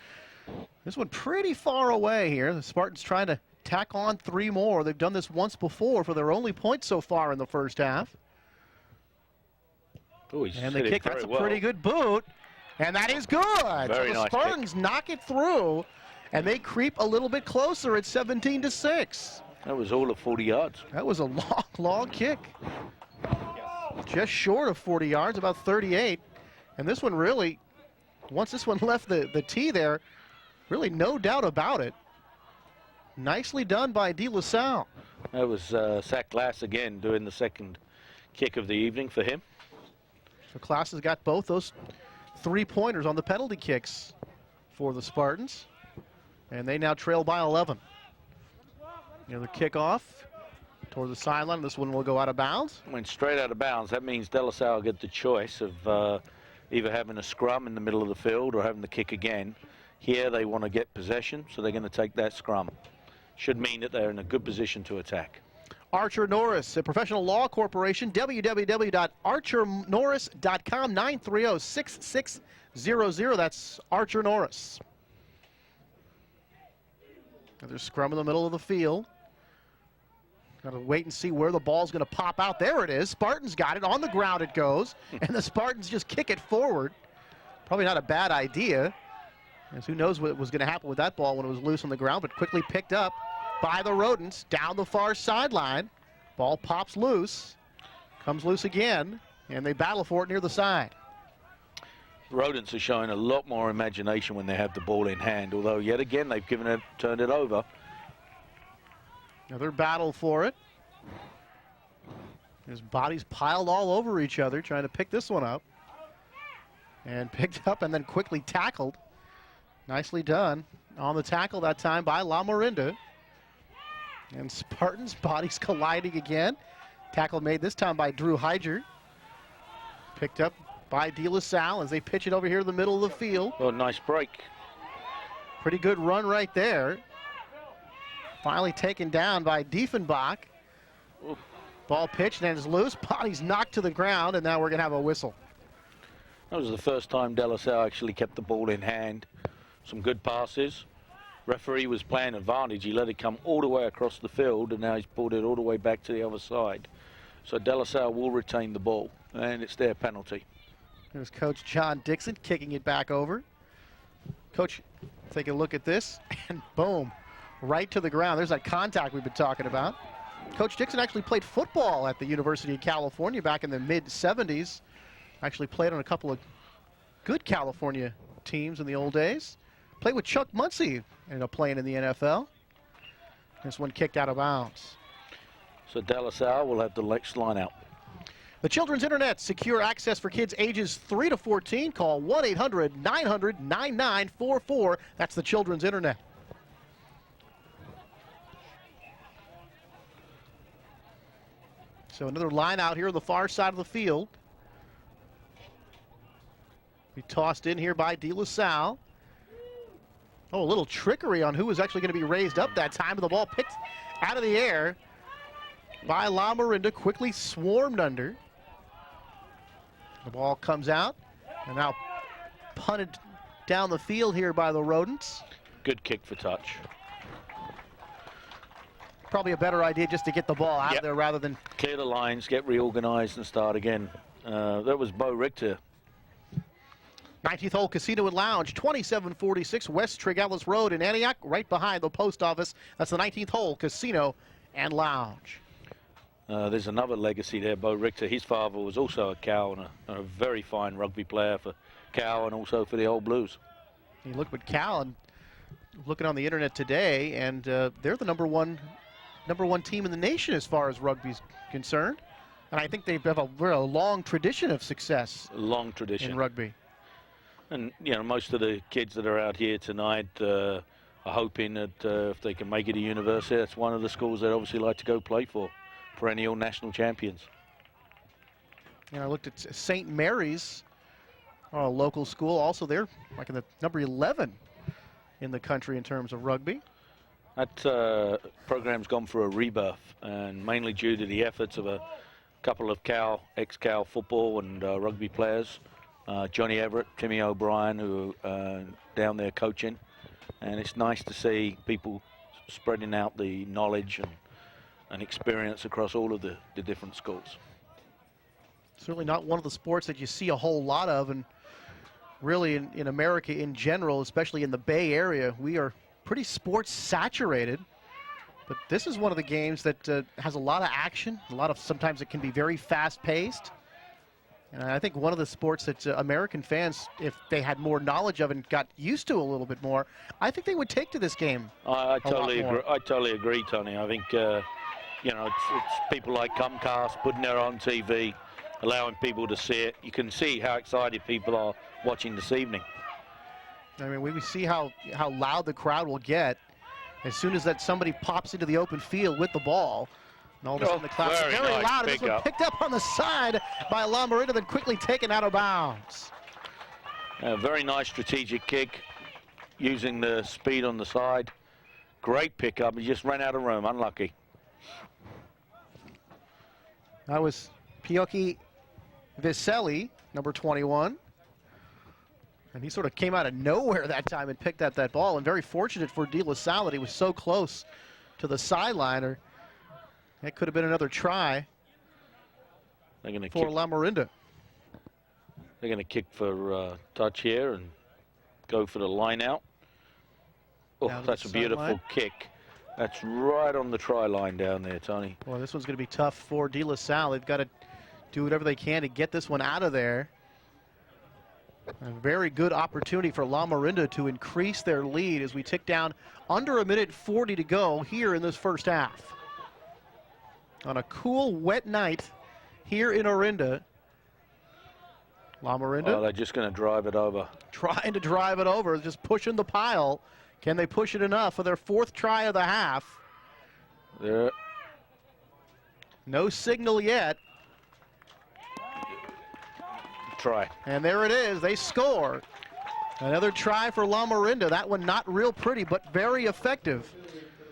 this one pretty far away here. The Spartans trying to tack on 3 more. They've done this once before for their only point so far in the first half. Ooh, and the kick, that's a pretty good boot. And that is good. Very so the nice Spartans kick. knock it through. And they creep a little bit closer at 17-6. That was all of 40 yards. That was a long, long kick. Just short of 40 yards, about 38. And this one really, once this one left the tee there, really no doubt about it. Nicely done by De La Salle. That was Zach Glass again doing the second kick of the evening for him. So Glass has got both those 3-pointers on the penalty kicks for the Spartans. And they now trail by 11. Another kickoff toward the sideline. This one will go out of bounds. Went straight out of bounds. That means De La Salle get the choice of either having a scrum in the middle of the field or having the kick again. Here they want to get possession, so they're going to take that scrum. Should mean that they're in a good position to attack. Archer Norris, a professional law corporation, www.archernorris.com, 930-6600. That's Archer Norris. Another scrum in the middle of the field. Got to wait and see where the ball's going to pop out. There it is. Spartans got it. On the ground it goes. And the Spartans just kick it forward. Probably not a bad idea. As who knows what was going to happen with that ball when it was loose on the ground, but quickly picked up by the Rodents down the far sideline. Ball pops loose. Comes loose again. And they battle for it near the side. Rodents are showing a lot more imagination when they have the ball in hand, although yet again they've turned it over. Another battle for it. There's bodies piled all over each other trying to pick this one up. And picked up and then quickly tackled. Nicely done on the tackle that time by Lamorinda. And Spartans bodies colliding again. Tackle made this time by Drew Hyger. Picked up by De La Salle as they pitch it over here in the middle of the field. Oh, nice break. Pretty good run right there. Finally taken down by Diefenbach. Oof. Ball pitched and is loose. Body's knocked to the ground, and now we're going to have a whistle. That was the first time De La Salle actually kept the ball in hand. Some good passes. Referee was playing advantage. He let it come all the way across the field, and now he's pulled it all the way back to the other side. So De La Salle will retain the ball, and it's their penalty. There's Coach John Dixon kicking it back over. Coach, take a look at this, and boom, right to the ground. There's that contact we've been talking about. Coach Dixon actually played football at the University of California back in the mid-'70s. Actually played on a couple of good California teams in the old days. Played with Chuck Muncie, ended up playing in the NFL. This one kicked out of bounds. So De La Salle will have the next line out. The Children's Internet, secure access for kids ages 3 to 14. Call 1-800-900-9944. That's the Children's Internet. So another line out here on the far side of the field. Be tossed in here by De La Salle. Oh, a little trickery on who was actually going to be raised up that time. But the ball picked out of the air by Lamorinda, quickly swarmed under. The ball comes out and now punted down the field here by the Rodents. Good kick for touch. Probably a better idea just to get the ball out of there rather than... Clear the lines, get reorganized and start again. That was Bo Richter. 19th Hole Casino and Lounge, 2746 West Tregallis Road in Antioch, right behind the post office. That's the 19th Hole Casino and Lounge. There's another legacy there, Bo Richter. His father was also a Cal and a very fine rugby player for Cal and also for the Old Blues. You look at Cal and looking on the internet today, and they're the number one team in the nation as far as rugby's concerned. And I think they have a very long tradition of success. Long tradition in rugby. And you know, most of the kids that are out here tonight are hoping that if they can make it a university, that's one of the schools they'd obviously like to go play for. Perennial national champions. And I looked at St. Mary's, a local school. Also, they're like in the number 11 in the country in terms of rugby. That program's gone for a rebirth, and mainly due to the efforts of a couple of ex-Cal football and rugby players. Johnny Everett, Timmy O'Brien, who are down there coaching. And it's nice to see people spreading out the knowledge and experience across all of the different schools. Certainly not one of the sports that you see a whole lot of, and really in America in general, especially in the Bay Area, we are pretty sports saturated. But this is one of the games that has a lot of action, sometimes it can be very fast paced. And I think one of the sports that American fans, if they had more knowledge of and got used to a little bit more, I think they would take to this game. I totally agree. I totally agree, Tony. I think you know, it's people like Comcast putting it on TV, allowing people to see it. You can see how excited people are watching this evening. I mean, we see how loud the crowd will get as soon as that somebody pops into the open field with the ball. And all of a sudden the crowd is very nice loud. This one picked up on the side by Lamorinda, then quickly taken out of bounds. A very nice strategic kick, using the speed on the side. Great pickup. He just ran out of room. Unlucky. That was Pioki Viselli, number 21. And he sort of came out of nowhere that time and picked up that ball. And very fortunate for De La Salle that he was so close to the sideline. Or that could have been another try for Lamorinda. They're going to kick for touch here and go for the line out. Oh, that's a beautiful kick. That's right on the try line down there, Tony. Well, this one's going to be tough for De La Salle. They've got to do whatever they can to get this one out of there. A very good opportunity for Lamorinda to increase their lead as we tick down under 1:40 to go here in this first half. On a cool, wet night here in Orinda. Lamorinda. Oh, they're just going to drive it over. Trying to drive it over, just pushing the pile. Can they push it enough for their 4th try of the half? There. No signal yet. Try. And there it is, they score. Another try for Lamorinda. That one not real pretty, but very effective.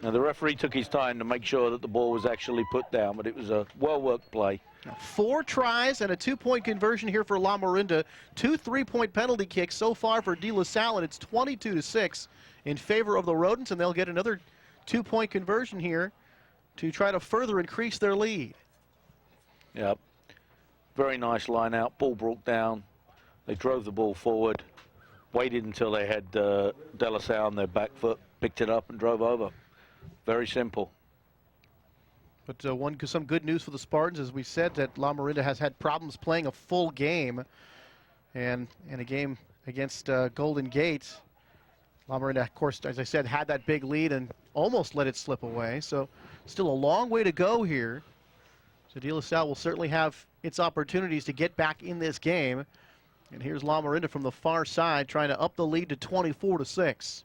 Now the referee took his time to make sure that the ball was actually put down, but it was a well-worked play. 4 tries and a 2-point conversion here for Lamorinda. 2 3-point penalty kicks so far for De La Salle, and it's 22-6 in favor of the Rodents, and they'll get another 2-point conversion here to try to further increase their lead. Yep. Very nice line out, ball brought down. They drove the ball forward, waited until they had De La Salle on their back foot, picked it up and drove over. Very simple. But some good news for the Spartans, as we said, that Lamorinda has had problems playing a full game. And in a game against Golden Gate, Lamorinda, of course, as I said, had that big lead and almost let it slip away. So still a long way to go here. So De La Salle will certainly have its opportunities to get back in this game. And here's Lamorinda from the far side trying to up the lead to 24-6.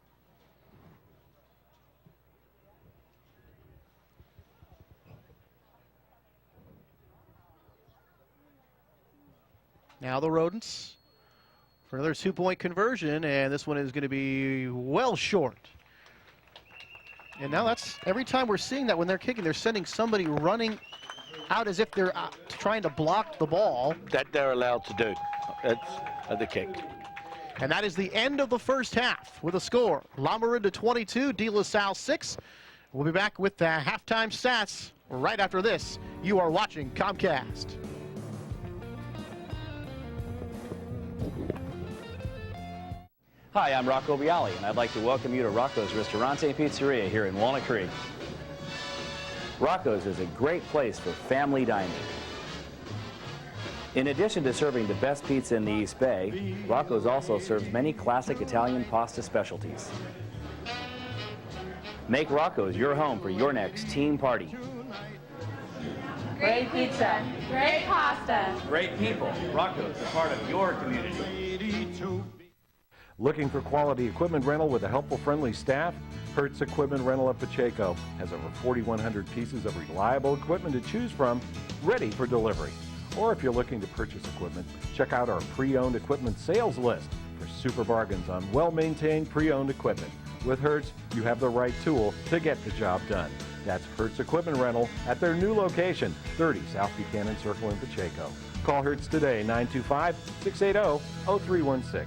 Now the Rodents for another 2-point conversion, and this one is going to be well short. And now that's every time we're seeing that when they're kicking, they're sending somebody running out as if they're trying to block the ball. That they're allowed to do. That's the kick. And that is the end of the first half with a score. Lamorinda 22, De La Salle 6. We'll be back with the halftime stats right after this. You are watching Comcast. Hi, I'm Rocco Bialy, and I'd like to welcome you to Rocco's Ristorante Pizzeria here in Walnut Creek. Rocco's is a great place for family dining. In addition to serving the best pizza in the East Bay, Rocco's also serves many classic Italian pasta specialties. Make Rocco's your home for your next team party. Great pizza, great pasta. Great people. Rocco's is part of your community. Looking for quality equipment rental with a helpful, friendly staff? Hertz Equipment Rental of Pacheco has over 4,100 pieces of reliable equipment to choose from, ready for delivery. Or if you're looking to purchase equipment, check out our pre-owned equipment sales list for super bargains on well-maintained pre-owned equipment. With Hertz, you have the right tool to get the job done. That's Hertz Equipment Rental at their new location, 30 South Buchanan Circle in Pacheco. Call Hertz today, 925-680-0316.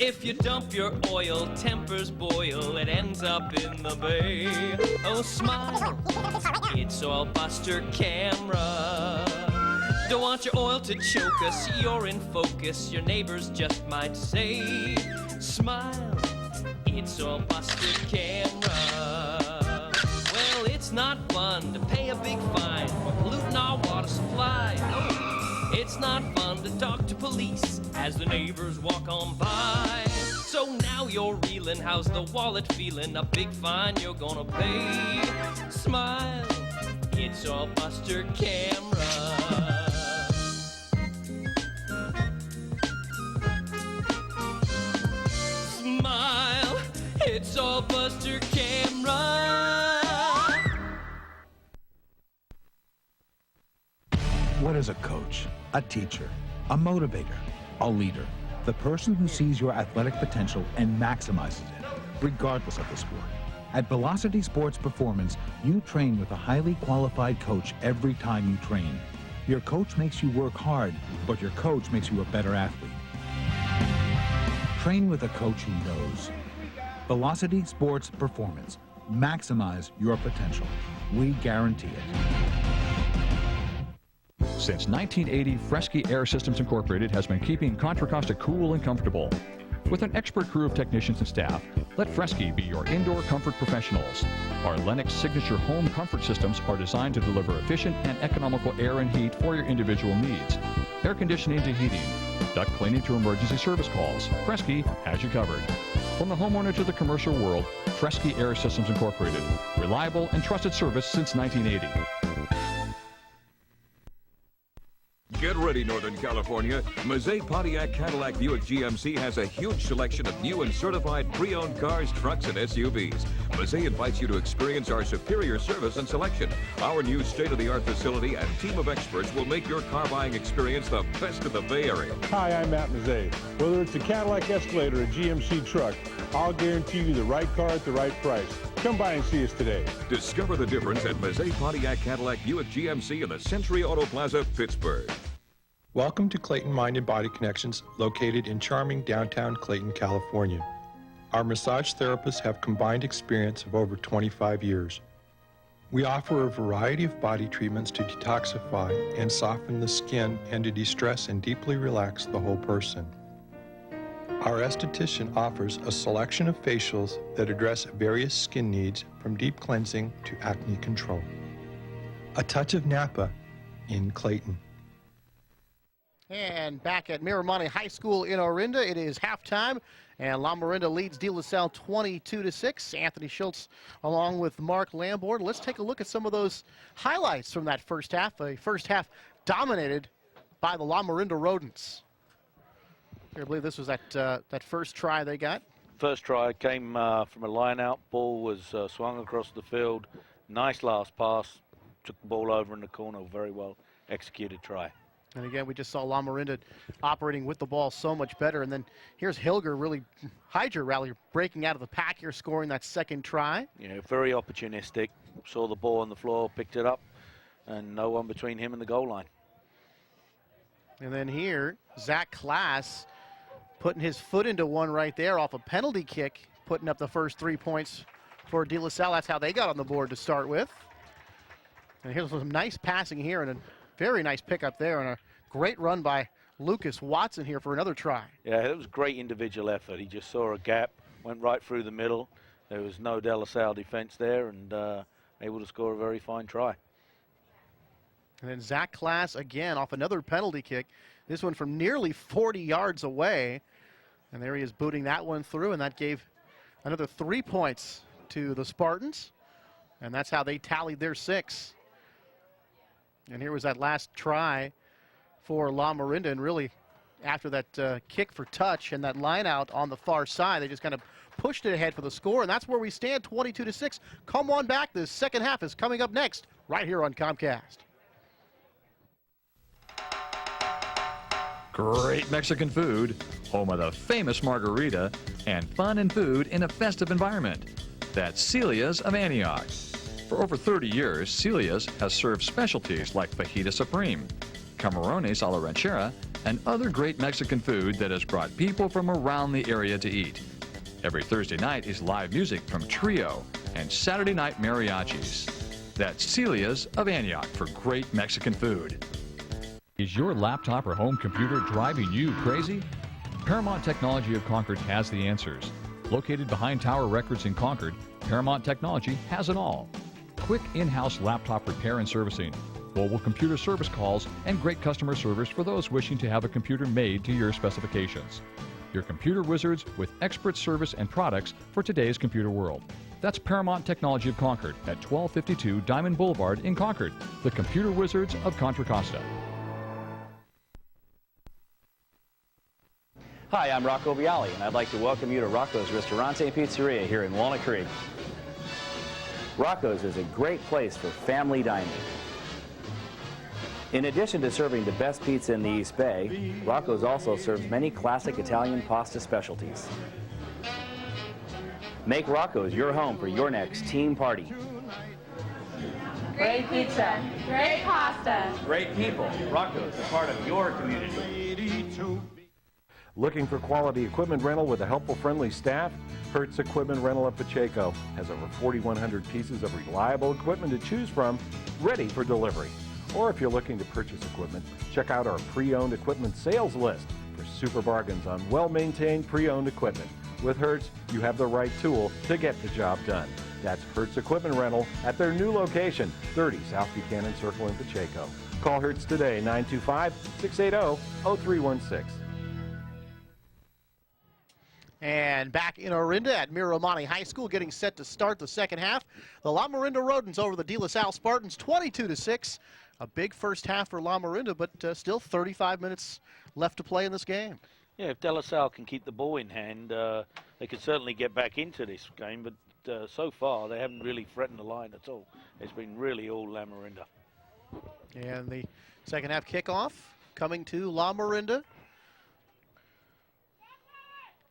If you dump your oil, tempers boil, it ends up in the bay. Oh, smile, it's Oil Buster Camera. Don't want your oil to choke us, you're in focus, your neighbors just might say. Smile, it's Oil Buster Camera. Well, it's not fun to pay a big fine for polluting our water supply. No, it's not fun to talk to police as the neighbors walk on by. So now you're reeling, how's the wallet feeling? A big fine you're gonna pay. Smile, it's Oil Buster Camera. Smile, it's Oil Buster Camera. What is a coach? A teacher, a motivator, a leader. The person who sees your athletic potential and maximizes it, regardless of the sport. At Velocity Sports Performance, you train with a highly qualified coach every time you train. Your coach makes you work hard, but your coach makes you a better athlete. Train with a coach who knows. Velocity Sports Performance. Maximize your potential. We guarantee it. Since 1980, Fresky Air Systems Incorporated has been keeping Contra Costa cool and comfortable. With an expert crew of technicians and staff, let Fresky be your indoor comfort professionals. Our Lennox Signature home comfort systems are designed to deliver efficient and economical air and heat for your individual needs. Air conditioning to heating, duct cleaning to emergency service calls. Fresky has you covered. From the homeowner to the commercial world, Fresky Air Systems Incorporated. Reliable and trusted service since 1980. Get ready, Northern California. Mazet Pontiac Cadillac Buick GMC has a huge selection of new and certified pre-owned cars, trucks, and SUVs. Mazet invites you to experience our superior service and selection. Our new state-of-the-art facility and team of experts will make your car buying experience the best in the Bay Area. Hi, I'm Matt Mazet. Whether it's a Cadillac Escalade or a GMC truck, I'll guarantee you the right car at the right price. Come by and see us today. Discover the difference at Mazet Pontiac Cadillac Buick GMC in the Century Auto Plaza, Pittsburgh. Welcome to Clayton Mind and Body Connections, located in charming downtown Clayton, California. Our massage therapists have combined experience of over 25 years. We offer a variety of body treatments to detoxify and soften the skin and to de-stress and deeply relax the whole person. Our esthetician offers a selection of facials that address various skin needs from deep cleansing to acne control. A touch of Napa in Clayton. And back at Miramonte High School in Orinda, it is halftime, and Lamorinda leads De La Salle 22-6. Anthony Schultz along with Mark Lamborn. Let's take a look at some of those highlights from that first half. A first half dominated by the Lamorinda Rodents. I believe this was that first try they got. First try came from a line-out. Ball was swung across the field. Nice last pass. Took the ball over in the corner. Very well executed try. And again, we just saw Lamorinda operating with the ball so much better. And then here's Hilger, really Hydra rally, breaking out of the pack here, scoring that second try. Yeah, very opportunistic. Saw the ball on the floor, picked it up, and no one between him and the goal line. And then here, Zach Klass putting his foot into one right there off a penalty kick, putting up the first 3 points for De La Salle. That's how they got on the board to start with. And here's some nice passing here and a very nice pickup there, and a great run by Lucas Watson here for another try. Yeah, it was great individual effort. He just saw a gap, went right through the middle. There was no De La Salle defense there, and able to score a very fine try. And then Zach Klass again off another penalty kick. This one from nearly 40 yards away. And there he is booting that one through, and that gave another 3 points to the Spartans. And that's how they tallied their 6. And here was that last try for Lamorinda, and really after that kick for touch and that line out on the far side, they just kind of pushed it ahead for the score, and that's where we stand, 22-6. Come on back. The second half is coming up next right here on Comcast. Great Mexican food, home of the famous margarita, and fun and food in a festive environment. That's Celia's of Antioch. For over 30 years, Celia's has served specialties like fajita supreme, camarones a la ranchera, and other great Mexican food that has brought people from around the area to eat. Every Thursday night is live music from Trio and Saturday night mariachis. That's Celia's of Antioch for great Mexican food. Is your laptop or home computer driving you crazy? Paramount Technology of Concord has the answers. Located behind Tower Records in Concord, Paramount Technology has it all. Quick in-house laptop repair and servicing, mobile computer service calls, and great customer service for those wishing to have a computer made to your specifications. Your computer wizards with expert service and products for today's computer world. That's Paramount Technology of Concord at 1252 Diamond Boulevard in Concord, the computer wizards of Contra Costa. Hi, I'm Rocco Vialli, and I'd like to welcome you to Rocco's Ristorante and Pizzeria here in Walnut Creek. Rocco's is a great place for family dining. In addition to serving the best pizza in the East Bay, Rocco's also serves many classic Italian pasta specialties. Make Rocco's your home for your next team party. Great pizza. Great pasta. Great people. Rocco's, a part of your community. Looking for quality equipment rental with a helpful, friendly staff? Hertz Equipment Rental of Pacheco has over 4,100 pieces of reliable equipment to choose from, ready for delivery. Or if you're looking to purchase equipment, check out our pre-owned equipment sales list for super bargains on well-maintained pre-owned equipment. With Hertz, you have the right tool to get the job done. That's Hertz Equipment Rental at their new location, 30 South Buchanan Circle in Pacheco. Call Hertz today, 925-680-0316. And back in Orinda at Miramani High School, getting set to start the second half. The Lamorinda Rodents over the De La Salle Spartans, 22-6. A big first half for Lamorinda, but still 35 minutes left to play in this game. Yeah, if De La Salle can keep the ball in hand, they could certainly get back into this game, but so far they haven't really threatened the line at all. It's been really all Lamorinda. And the second half kickoff coming to Lamorinda.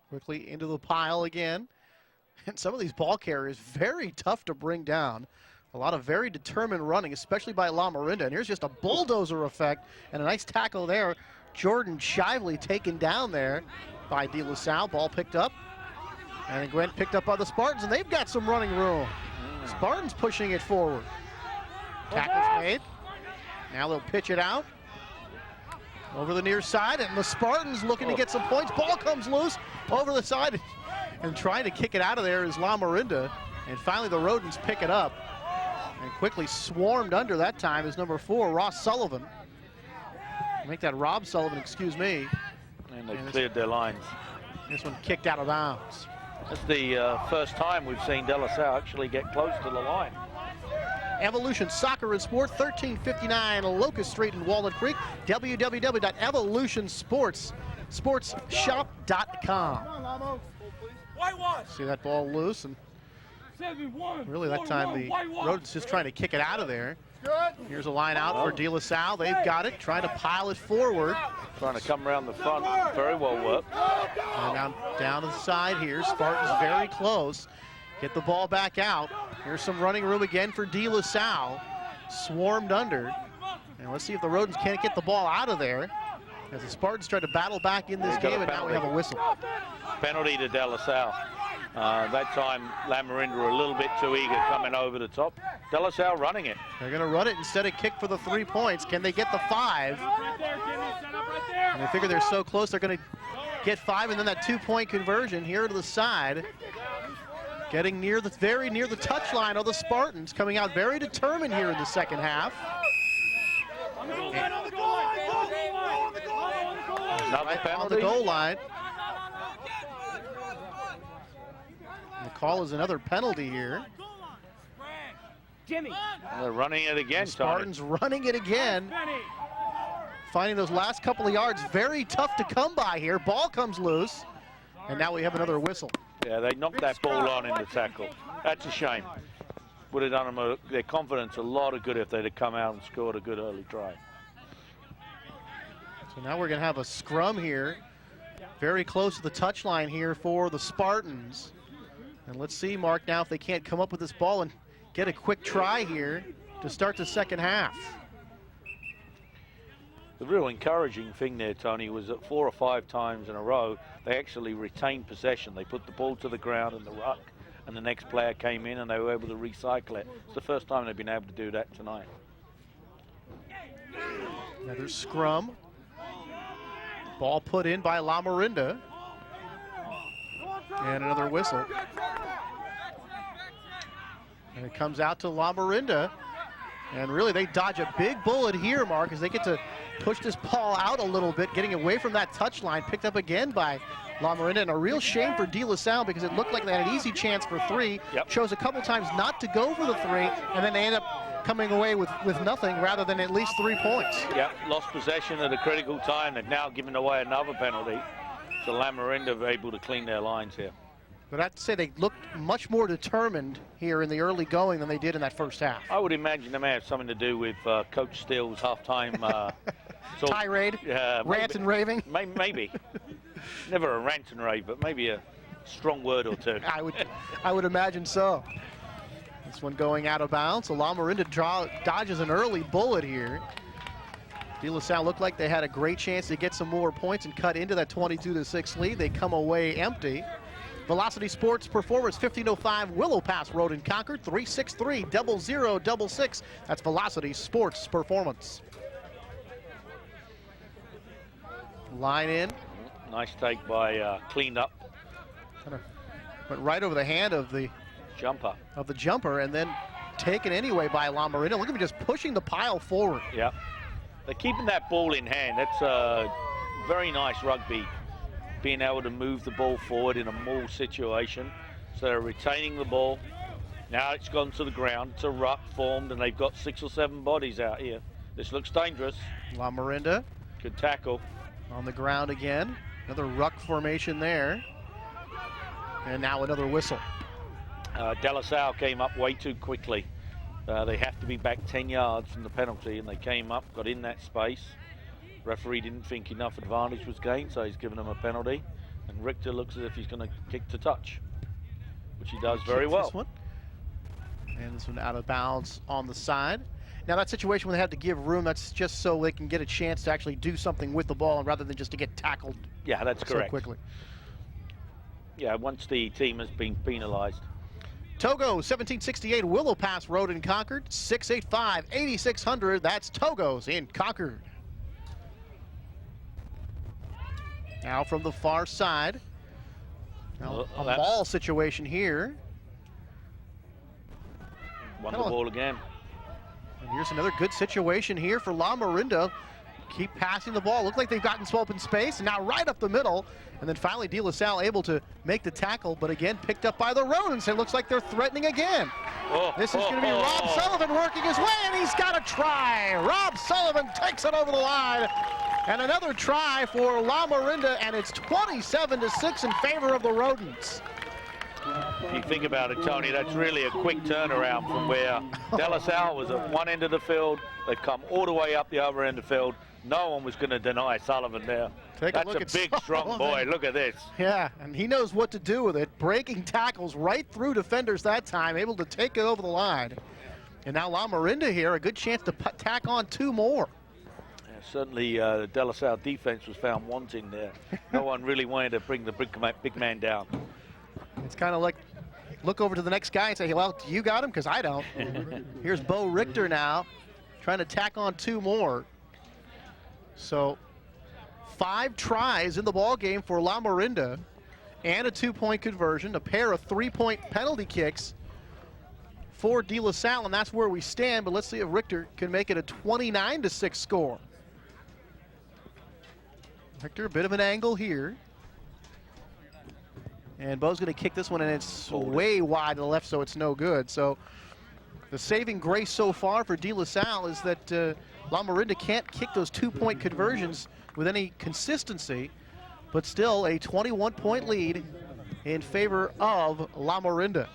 Quickly into the pile again. And some of these ball carriers, very tough to bring down. A lot of very determined running, especially by Lamorinda. And here's just a bulldozer effect and a nice tackle there. Jordan Shively taken down there by De La Salle. Ball picked up. And then Gwent picked up by the Spartans, and they've got some running room. Spartans pushing it forward. Tackle's made. Now they'll pitch it out. Over the near side, and the Spartans looking to get some points. Ball comes loose over the side, and trying to kick it out of there is Lamorinda. And finally the Rodents pick it up. And quickly swarmed under that time is number 4, Ross Sullivan. Make that Rob Sullivan, excuse me. And they cleared their lines. This one kicked out of bounds. That's the first time we've seen De La Salle actually get close to the line. Evolution Soccer and Sport, 1359 Locust Street in Walnut Creek. www.evolutionsportshop.com. See that ball loose, and really that time the Rodents just trying to kick it out of there. Here's a line out for De La Salle. They've got it, trying to pile it forward. Trying to come around the front, very well worked. And down to the side here, Spartans very close. Get the ball back out. Here's some running room again for De La Salle. Swarmed under. And let's see if the Rodents can't get the ball out of there, as the Spartans try to battle back in this game, and now we have a whistle. Penalty to De La Salle. That time, Lamorinda were a little bit too eager coming over the top. De La Salle running it. They're going to run it instead of kick for the 3 points. Can they get the 5? And they figure they're so close, they're going to get 5, and then that 2-point conversion here to the side. Getting near the very near the touchline of the Spartans, coming out very determined here in the second half. Right on the goal line. And the call is another penalty here. Jimmy. They're running it again, the Spartans running it again. Finding those last couple of yards very tough to come by here. Ball comes loose, and now we have another whistle. Yeah, they knocked that ball on in the tackle. That's a shame. Would have done them their confidence a lot of good if they'd have come out and scored a good early try. So now we're going to have a scrum here, very close to the touchline here for the Spartans. And let's see, Mark, now if they can't come up with this ball and get a quick try here to start the second half. The real encouraging thing there, Tony, was that 4 or 5 times in a row, they actually retained possession. They put the ball to the ground in the ruck, and the next player came in and they were able to recycle it. It's the first time they've been able to do that tonight. Another scrum. Ball put in by Lamorinda. And another whistle. And it comes out to Lamorinda. And really, they dodge a big bullet here, Mark, as they get to push this ball out a little bit, getting away from that touch line, picked up again by Lamorinda. And a real shame for De La Salle because it looked like they had an easy chance for 3. Yep. Chose a couple times not to go for the 3, and then they end up coming away with nothing rather than at least 3 points. Yep, lost possession at a critical time. They've now given away another penalty. So Lamorinda were able to clean their lines here. But I have to say they looked much more determined here in the early going than they did in that first half. I would imagine it may have something to do with Coach Steele's halftime tirade, rant and raving. Maybe. Never a rant and rave, but maybe a strong word or two. I would imagine so. This one going out of bounds. So Lamorinda dodges an early bullet here. De La Salle looked like they had a great chance to get some more points and cut into that 22-6 lead. They come away empty. Velocity Sports Performers, 1505 Willow Pass Road in Concord, 363-0066. That's Velocity Sports Performance. Line in. Nice take by cleaned up. Went right over the hand of the jumper. And then taken anyway by Lamorinda. Look at him just pushing the pile forward. Yeah. They're keeping that ball in hand. That's very nice rugby. Being able to move the ball forward in a maul situation. So they're retaining the ball. Now it's gone to the ground. It's a ruck formed, and they've got 6 or 7 bodies out here. This looks dangerous. Lamorinda. Good tackle. On the ground again. Another ruck formation there. And now another whistle. De La Salle came up way too quickly. They have to be back 10 yards from the penalty, and they came up, got in that space. Referee didn't think enough advantage was gained, so he's given them a penalty. And Richter looks as if he's going to kick to touch, which he does very well. This one. And this one out of bounds on the side. Now that situation when they have to give room, that's just so they can get a chance to actually do something with the ball rather than just to get tackled. Yeah, that's so correct. Quickly. Yeah, once the team has been penalized. Togo, 1768 Willow Pass Road in Concord, 685-8600. That's Togo's in Concord. Now from the far side. Now a ball situation here. Won the ball again. And here's another good situation here for Lamorinda. Keep passing the ball. Look like they've gotten some open space, and now right up the middle. And then finally De La Salle able to make the tackle, but again picked up by the Rodents. It looks like they're threatening again. This is going to be Rob Sullivan working his way, and he's got a try. Rob Sullivan takes it over the line. And another try for Lamorinda, and it's 27-6 in favor of the Rodents. If you think about it, Tony, that's really a quick turnaround from where De La Salle was at one end of the field. They've come all the way up the other end of the field. No one was going to deny Sullivan there. That's a big, strong boy. Look at this. Yeah, and he knows what to do with it. Breaking tackles right through defenders that time, able to take it over the line. And now Lamorinda here, a good chance to tack on 2 more. Certainly, the De La Salle defense was found wanting there. No one really wanted to bring the big man down. It's kind of like look over to the next guy and say, well, you got him? Because I don't. Here's Bo Richter now trying to tack on 2 more. So 5 tries in the ball game for Lamorinda and a 2-point conversion, a pair of 3-point penalty kicks for De La Salle, and that's where we stand. But let's see if Richter can make it a 29-6 score. Richter, a bit of an angle here. And Bo's going to kick this one, and it's way wide to the left, so it's no good. So the saving grace so far for De La Salle is that Lamorinda can't kick those 2-point conversions with any consistency, but still a 21-point lead in favor of Lamorinda.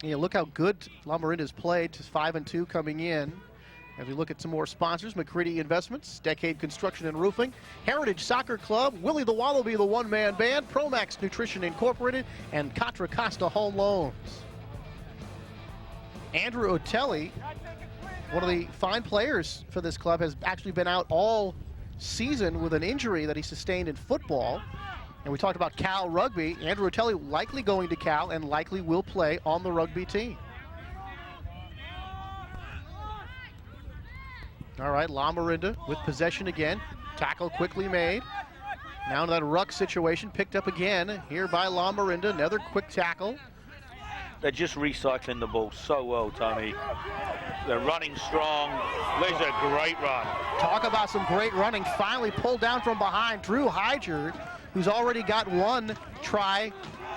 Yeah, look how good Lamorinda's played, just 5-2 coming in. As we look at some more sponsors, McCready Investments, Decade Construction and Roofing, Heritage Soccer Club, Willie the Wallaby, the one-man band, Promax Nutrition Incorporated, and Contra Costa Home Loans. Andrew Otelli one of the fine players for this club, has actually been out all season with an injury that he sustained in football. And we talked about Cal Rugby. Andrew Rotelli likely going to Cal and likely will play on the rugby team. All right, Lamorinda with possession again. Tackle quickly made. Now to that ruck situation, picked up again here by Lamorinda. Another quick tackle. They're just recycling the ball so well, Tony. They're running strong. There's a great run. Talk about some great running. Finally pulled down from behind. Drew Hyger, who's already got one try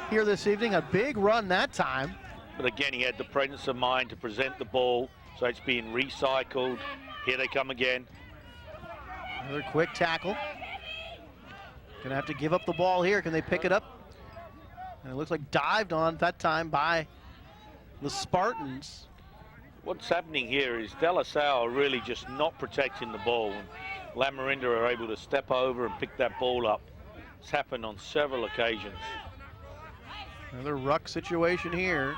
here this evening. A big run that time. But again, he had the presence of mind to present the ball, so it's being recycled. Here they come again. Another quick tackle. Gonna have to give up the ball here. Can they pick it up? And it looks like dived on that time by the Spartans. What's happening here is De La Salle really just not protecting the ball. And Lamorinda are able to step over and pick that ball up. It's happened on several occasions. Another ruck situation here.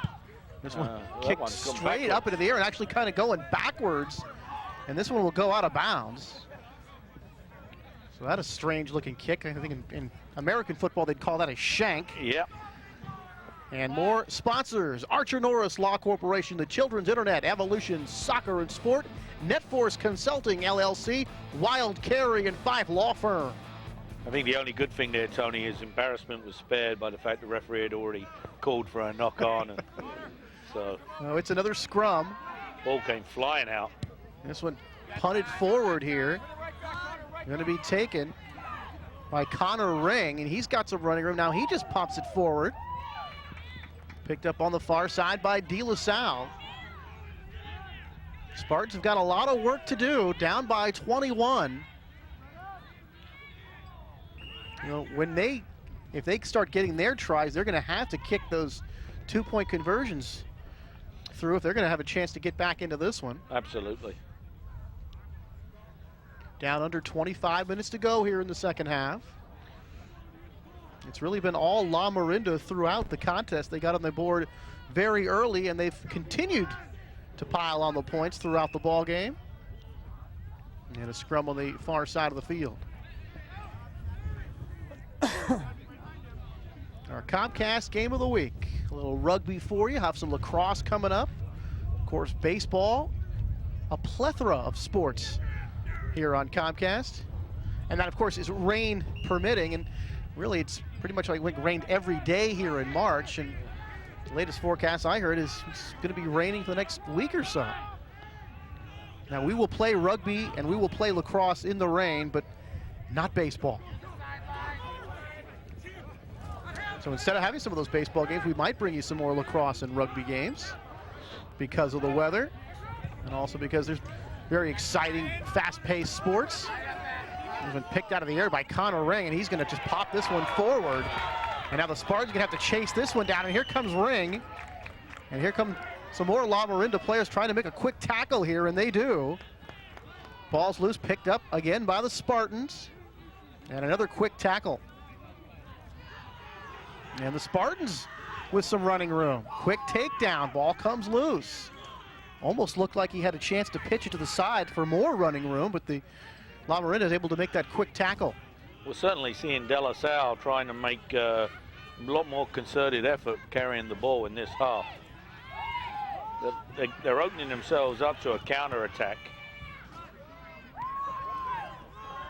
This one kicked straight up into the air and actually kind of going backwards. And this one will go out of bounds. So that's a strange looking kick. I think in American football they'd call that a shank. Yep. And more sponsors: Archer Norris Law Corporation, the Children's Internet, Evolution Soccer and Sport, NetForce Consulting LLC, Wild Carey and Fife Law Firm. I think the only good thing there, Tony, is embarrassment was spared by the fact the referee had already called for a knock on. And so. Oh, it's another scrum. Ball came flying out. This one punted forward here. Going to be taken by Connor Ring, and he's got some running room. Now he just pops it forward. Picked up on the far side by De La Salle. Spartans have got a lot of work to do, down by 21. You know, if they start getting their tries, they're going to have to kick those 2-point conversions through if they're going to have a chance to get back into this one. Absolutely. Down under 25 minutes to go here in the second half. It's really been all Lamorinda throughout the contest. They got on the board very early, and they've continued to pile on the points throughout the ball game. And a scrum on the far side of the field. Our Comcast game of the week. A little rugby for you. Have some lacrosse coming up. Of course, baseball. A plethora of sports here on Comcast. And that, of course, is rain permitting. And really, it's pretty much like it rained every day here in March. And the latest forecast I heard is it's going to be raining for the next week or so. Now, we will play rugby and we will play lacrosse in the rain, but not baseball. So instead of having some of those baseball games, we might bring you some more lacrosse and rugby games because of the weather, and also because there's very exciting, fast-paced sports. He's been picked out of the air by Connor Ring, and he's going to just pop this one forward. And now the Spartans are going to have to chase this one down, and here comes Ring. And here come some more Lamorinda players trying to make a quick tackle here, and they do. Ball's loose, picked up again by the Spartans. And another quick tackle. And the Spartans with some running room. Quick takedown, ball comes loose. Almost looked like he had a chance to pitch it to the side for more running room, but the Lamorinda is able to make that quick tackle. We're certainly seeing De La Salle trying to make a lot more concerted effort carrying the ball in this half. They're opening themselves up to a counter-attack.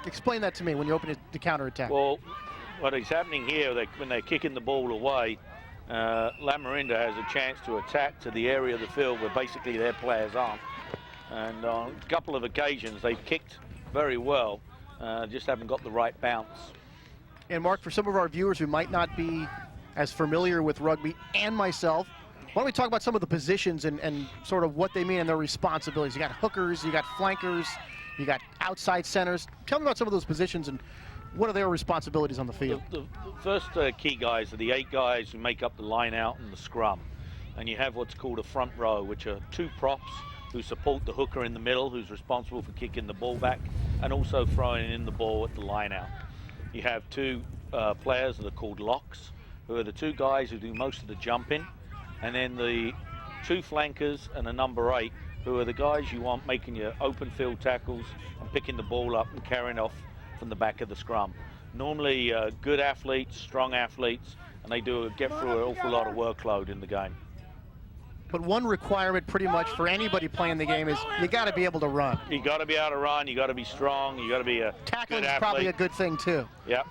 Explain that to me when you open the counter-attack. Well, what is happening here, when they're kicking the ball away, Lamorinda has a chance to attack to the area of the field where basically their players aren't. And on a couple of occasions, they've kicked very well, just haven't got the right bounce. And Mark, for some of our viewers who might not be as familiar with rugby, and myself, why don't we talk about some of the positions and sort of what they mean and their responsibilities. You got hookers, you got flankers, you got outside centers. Tell me about some of those positions and what are their responsibilities on the field? The first key guys are the 8 guys who make up the line out and the scrum. And you have what's called a front row, which are 2 props who support the hooker in the middle, who's responsible for kicking the ball back and also throwing in the ball at the line out. You have 2 players that are called locks, who are the 2 guys who do most of the jumping. And then the 2 flankers and a number 8 who are the guys you want making your open field tackles and picking the ball up and carrying off from the back of the scrum. Normally good athletes, strong athletes, and they get through an awful lot of workload in the game. But one requirement pretty much for anybody playing the game is you got to be able to run. You got to be able to run, you got to be strong, you got to be a tackling good is athlete. probably a good thing too. Yeah.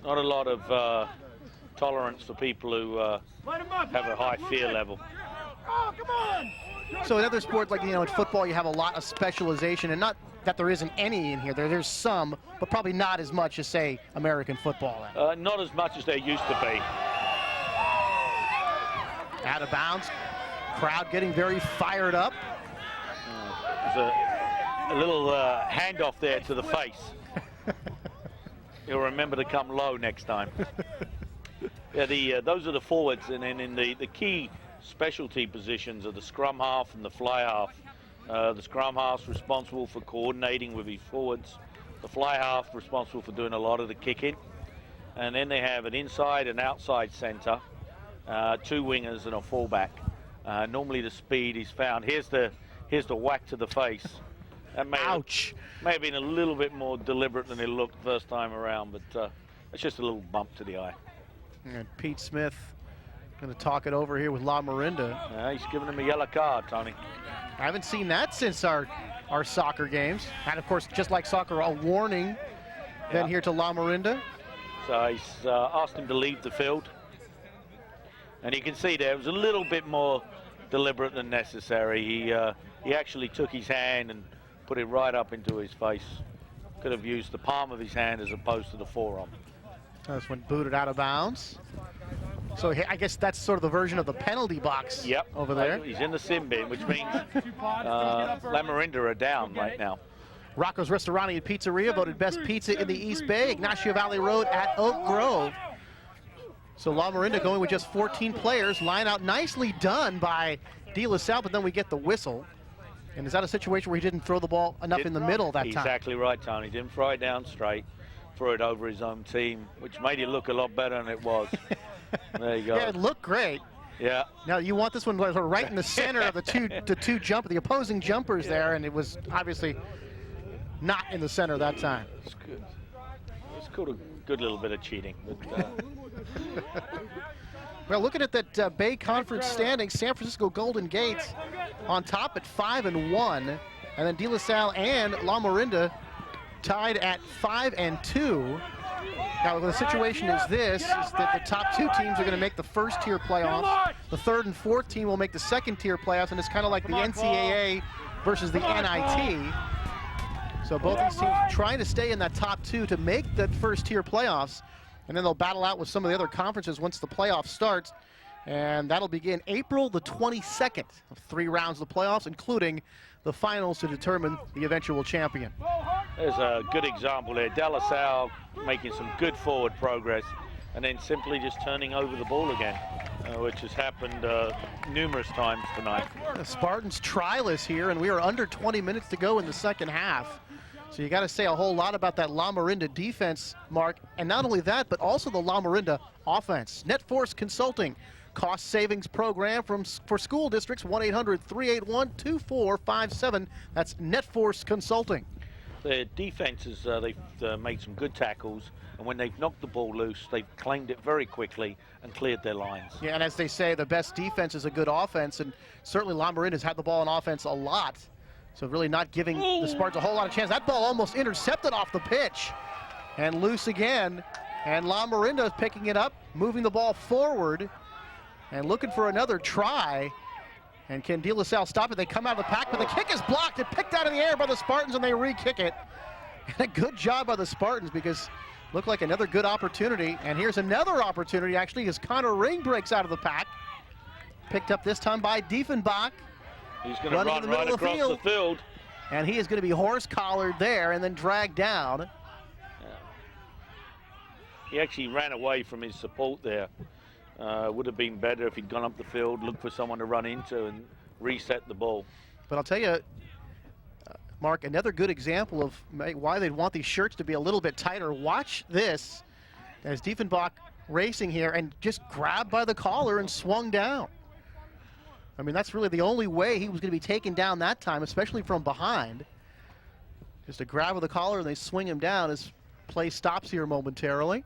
Not a lot of tolerance for people who have a high fear level. So in other sports, like in football, you have a lot of specialization, and not that there isn't any in here. There's some, but probably not as much as, say, American football. Not as much as there used to be. Out of bounds. Crowd getting very fired up. There's a little handoff there to the face. You'll remember to come low next time. Yeah, those are the forwards, and then in the key specialty positions are the scrum half and the fly half. The scrum half's responsible for coordinating with his forwards. The fly half responsible for doing a lot of the kicking. And then they have an inside and outside centre, 2 wingers and a fullback. Normally the speed is found. Here's the whack to the face. That may have been a little bit more deliberate than it looked first time around, but it's just a little bump to the eye. And Pete Smith going to talk it over here with Lamorinda. He's giving him a yellow card, Tony. I haven't seen that since our soccer games. And of course, just like soccer, a warning then here to Lamorinda. So he's asked him to leave the field. And you can see there, it was a little bit more deliberate than necessary. He actually took his hand and put it right up into his face. Could have used the palm of his hand as opposed to the forearm. That's when booted out of bounds. So I guess that's sort of the version of the penalty box over there. He's in the sin bin, which means Lamorinda are down right now. Rocco's Ristorante and Pizzeria voted best pizza in the East Bay, Ignacio Valley Road at Oak Grove. So Lamorinda going with just 14 players, line out nicely done by De La Salle, but then we get the whistle. And is that a situation where he didn't throw the ball enough in the middle that time? Exactly right, Tony. Didn't throw it down straight, threw it over his own team, which made it look a lot better than it was. There you go. Yeah, it looked great. Yeah. Now you want this one right in the center of the opposing jumpers there, and it was obviously not in the center that time. It's good. It's called a good little bit of cheating. But, well, looking at that Bay Conference standings, San Francisco Golden Gates on top at 5-1, and then De La Salle and Lamorinda tied at 5-2. Now the situation is this: is that the top 2 teams are going to make the first-tier playoffs. The 3rd and 4th team will make the second-tier playoffs, and it's kind of like the NCAA versus the NIT. So both these teams trying to stay in that top 2 to make that first-tier playoffs, and then they'll battle out with some of the other conferences once the playoff starts, and that'll begin April the 22nd of 3 rounds of the playoffs, including the finals to determine the eventual champion. There's a good example there. De La Salle making some good forward progress, and then simply just turning over the ball again, which has happened numerous times tonight. The Spartans tryless here, and we are under 20 minutes to go in the second half. So you got to say a whole lot about that Lamorinda defense, Mark, and not only that, but also the Lamorinda offense. NetForce Consulting, cost savings program for school districts, 1-800-381-2457. That's NetForce Consulting. Their defenses, they've made some good tackles, and when they've knocked the ball loose, they've claimed it very quickly and cleared their lines. Yeah, and as they say, the best defense is a good offense, and certainly Lamorinda's had the ball on offense a lot. So really not giving the Spartans a whole lot of chance. That ball almost intercepted off the pitch and loose again. And Lamorinda picking it up, moving the ball forward and looking for another try. And can De La Salle stop it? They come out of the pack, but the kick is blocked and picked out of the air by the Spartans, and they re-kick it. And a good job by the Spartans, because looked like another good opportunity. And here's another opportunity, actually, as Connor Ring breaks out of the pack. Picked up this time by Diefenbach. He's going to run right across the field. And he is going to be horse-collared there and then dragged down. Yeah. He actually ran away from his support there. Would have been better if he'd gone up the field, looked for someone to run into and reset the ball. But I'll tell you, Mark, another good example of why they'd want these shirts to be a little bit tighter. Watch this as Diefenbach racing here and just grabbed by the collar and swung down. I mean, that's really the only way he was going to be taken down that time, especially from behind. Just a grab of the collar and they swing him down as play stops here momentarily.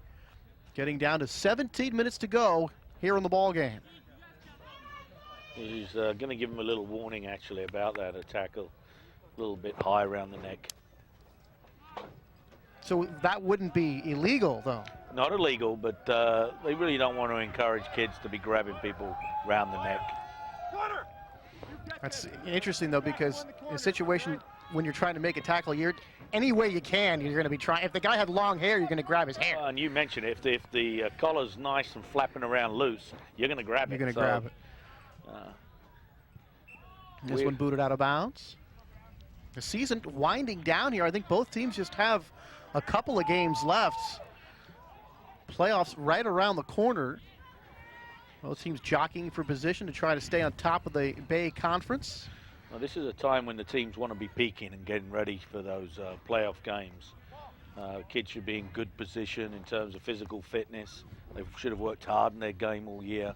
Getting down to 17 minutes to go here in the ball game. He's going to give him a little warning, actually, about that, a tackle a little bit high around the neck. So that wouldn't be illegal, though? Not illegal, but they really don't want to encourage kids to be grabbing people around the neck. That's interesting, though, because in a situation when you're trying to make a tackle, any way you can, you're going to be trying. If the guy had long hair, you're going to grab his hair. And you mentioned if the collar's nice and flapping around loose, you're going to grab it. You're going to grab it. This one booted out of bounds. The season winding down here. I think both teams just have a couple of games left. Playoffs right around the corner. Both teams jockeying for position to try to stay on top of the Bay Conference. Well, this is a time when the teams want to be peaking and getting ready for those playoff games. Kids should be in good position in terms of physical fitness. They should have worked hard in their game all year.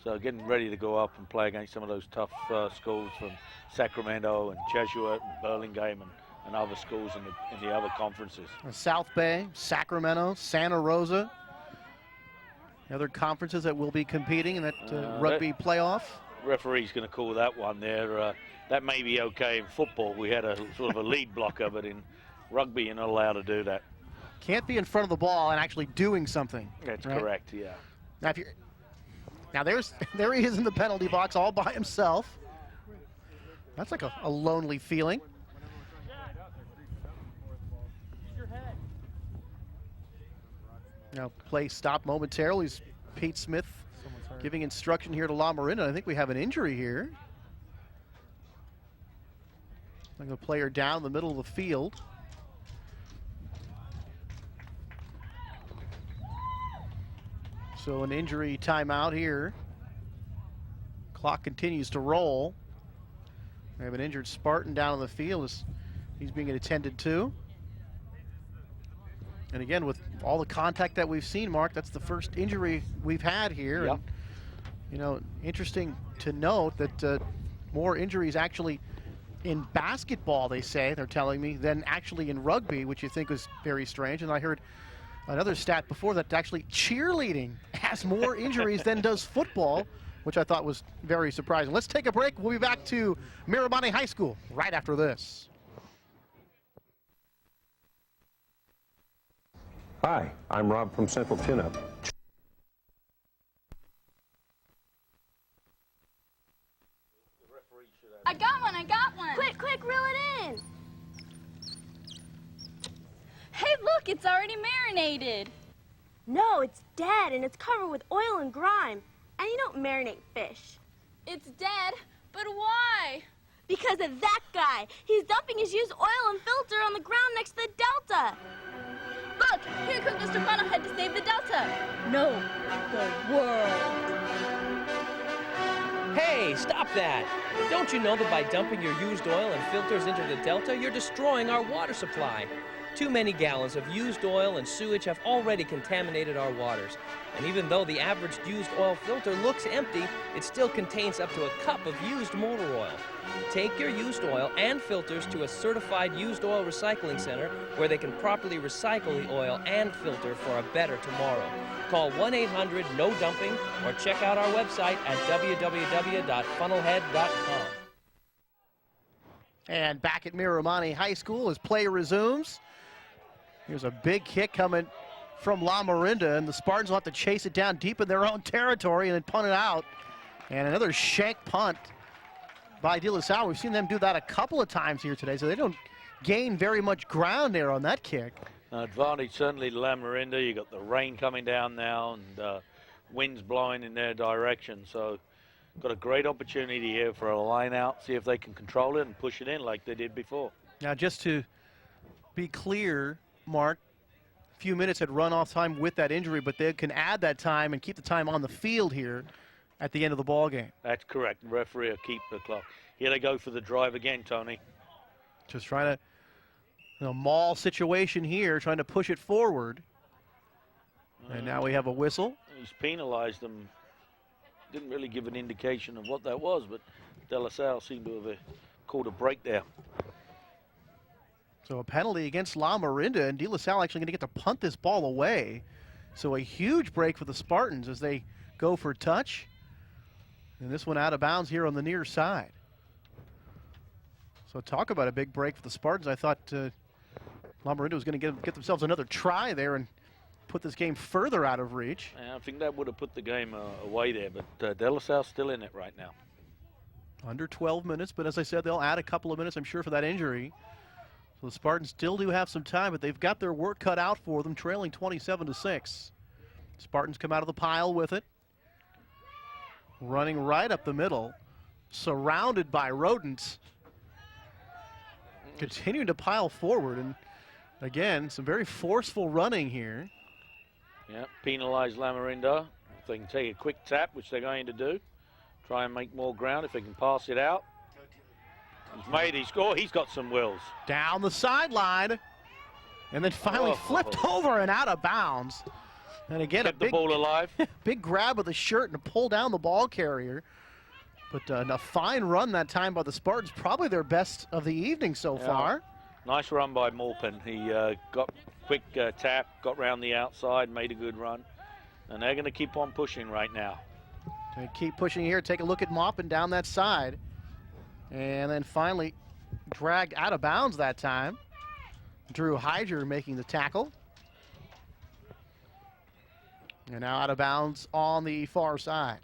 So getting ready to go up and play against some of those tough schools from Sacramento and Jesuit and Burlingame and other schools in the other conferences. South Bay, Sacramento, Santa Rosa. Other conferences that will be competing in that rugby playoff. Referee's going to call that one there. That may be okay in football. We had a sort of a lead blocker, but in rugby you're not allowed to do that. Can't be in front of the ball and actually doing something. That's right? correct, yeah. Now there he is in the penalty box all by himself. That's like a lonely feeling. Now play stopped momentarily. Pete Smith giving instruction here to Lamorinda. I think we have an injury here. Like a player down the middle of the field. So an injury timeout here. Clock continues to roll. We have an injured Spartan down on the field as he's being attended to. And again, with all the contact that we've seen, Mark, that's the first injury we've had here. Yep. And, you know, interesting to note that more injuries actually in basketball, they say, they're telling me, than actually in rugby, which you think is very strange. And I heard another stat before that actually cheerleading has more injuries than does football, which I thought was very surprising. Let's take a break. We'll be back to Mirabani High School right after this. Hi, I'm Rob from Central Tune-Up. I got one. Quick, reel it in. Hey, look, it's already marinated. No, it's dead, and it's covered with oil and grime. And you don't marinate fish. It's dead, but why? Because of that guy. He's dumping his used oil and filter on the ground next to the Delta. Look, here comes Mr. Funnelhead to save the Delta. No, the world. Hey, stop that! Don't you know that by dumping your used oil and filters into the Delta, you're destroying our water supply? Too many gallons of used oil and sewage have already contaminated our waters. And even though the average used oil filter looks empty, it still contains up to a cup of used motor oil. Take your used oil and filters to a certified used oil recycling center where they can properly recycle the oil and filter for a better tomorrow. Call 1-800-NO-DUMPING or check out our website at www.funnelhead.com. And back at Mirabani High School as play resumes. Here's a big kick coming from Lamorinda, and the Spartans will have to chase it down deep in their own territory and then punt it out. And another shank punt by De La Salle. We've seen them do that a couple of times here today, so they don't gain very much ground there on that kick. Advantage certainly to Lamorinda. You got the rain coming down now and winds blowing in their direction. So got a great opportunity here for a line out, see if they can control it and push it in like they did before. Now just to be clear, Mark, a few minutes had run off time with that injury, but they can add that time and keep the time on the field here at the end of the ball game. That's correct. The referee will keep the clock. Here they go for the drive again, Tony. Just trying to, maul situation here, trying to push it forward. And now we have a whistle. He's penalized them didn't really give an indication of what that was, but De La Salle seemed to have caught a break there. So a penalty against Lamorinda, and De La Salle actually going to get to punt this ball away. So a huge break for the Spartans as they go for touch. And this one out of bounds here on the near side. So talk about a big break for the Spartans. I thought Lamorinda was going to get themselves another try there and put this game further out of reach. I think that would have put the game away there, but De La Salle's still in it right now. Under 12 minutes, but as I said, they'll add a couple of minutes, I'm sure, for that injury. So the Spartans still do have some time, but they've got their work cut out for them, trailing 27-6. Spartans come out of the pile with it. Running right up the middle, surrounded by rodents. Continuing to pile forward, and again, some very forceful running here. Yeah, penalize Lamorinda. If they can take a quick tap, which they're going to do, try and make more ground if they can pass it out. He's made his score. He's got some wills. Down the sideline, and then finally flipped over and out of bounds. And again, kept the ball alive. Big grab of the shirt and pull down the ball carrier. But a fine run that time by the Spartans, probably their best of the evening so far. Nice run by Maupin. He got quick tap, got round the outside, made a good run. And they're going to keep on pushing right now. They keep pushing here. Take a look at Maupin down that side. And then finally dragged out of bounds that time. Drew Hyger making the tackle. And now out of bounds on the far side.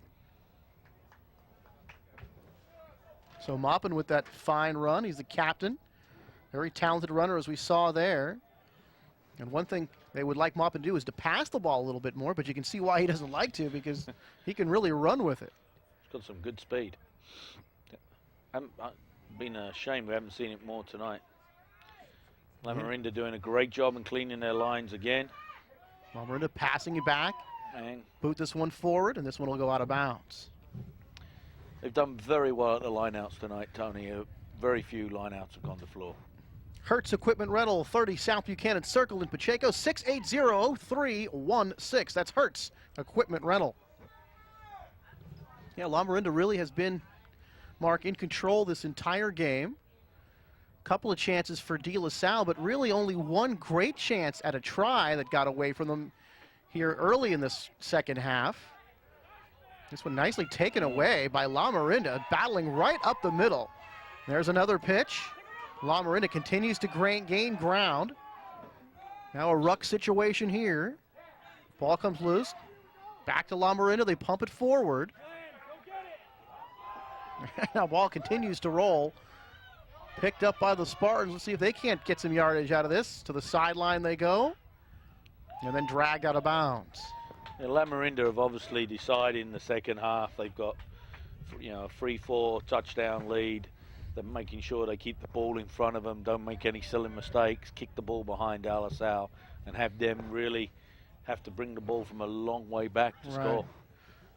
So Maupin with that fine run. He's the captain. Very talented runner, as we saw there. And one thing they would like Maupin to do is to pass the ball a little bit more, but you can see why he doesn't like to, because he can really run with it. He's got some good speed. I've been ashamed we haven't seen it more tonight. Lamorinda doing a great job in cleaning their lines again. Lamorinda passing it back. And boot this one forward, and this one will go out of bounds. They've done very well at the lineouts tonight, Tony. Very few lineouts have gone to the floor. Hertz Equipment Rental, 30 South Buchanan Circle in Pacheco, 680-0316. That's Hertz Equipment Rental. Yeah, Lamorinda really has been, Mark, in control this entire game. Couple of chances for De La Salle, but really only one great chance at a try that got away from them here early in this second half. This one nicely taken away by Lamorinda, battling right up the middle. There's another pitch. Lamorinda continues to gain ground. Now a ruck situation here. Ball comes loose. Back to Lamorinda. They pump it forward. Now ball continues to roll. Picked up by the Spartans. Let's see if they can't get some yardage out of this. To the sideline they go. And then dragged out of bounds. Yeah, Lamorinda have obviously decided in the second half they've got, a 3-4 touchdown lead. They're making sure they keep the ball in front of them, don't make any silly mistakes, kick the ball behind De La Salle, and have them really have to bring the ball from a long way back to score.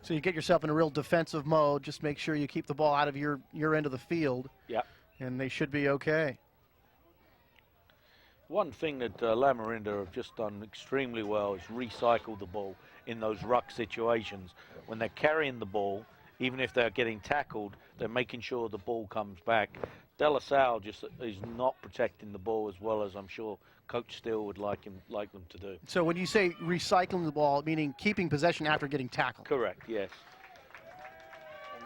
So you get yourself in a real defensive mode. Just make sure you keep the ball out of your end of the field. Yep. And they should be okay. One thing that Lamorinda have just done extremely well is recycle the ball in those ruck situations. When they're carrying the ball, even if they're getting tackled, they're making sure the ball comes back. De La Salle just is not protecting the ball as well as I'm sure Coach Steele would like them to do. So when you say recycling the ball, meaning keeping possession after getting tackled? Correct, yes.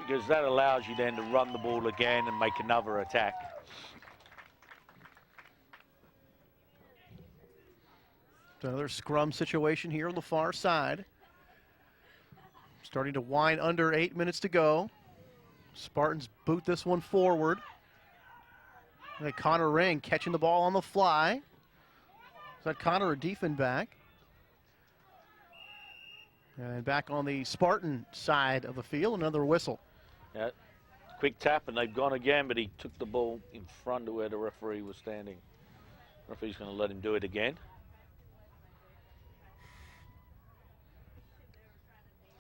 Because that allows you then to run the ball again and make another attack. Another scrum situation here on the far side. Starting to wind under 8 minutes to go. Spartans boot this one forward. And Connor Ring catching the ball on the fly. Is that Connor or Diefenbach? And back on the Spartan side of the field, another whistle. Yeah, quick tap, and they've gone again, but he took the ball in front of where the referee was standing. The referee's going to let him do it again.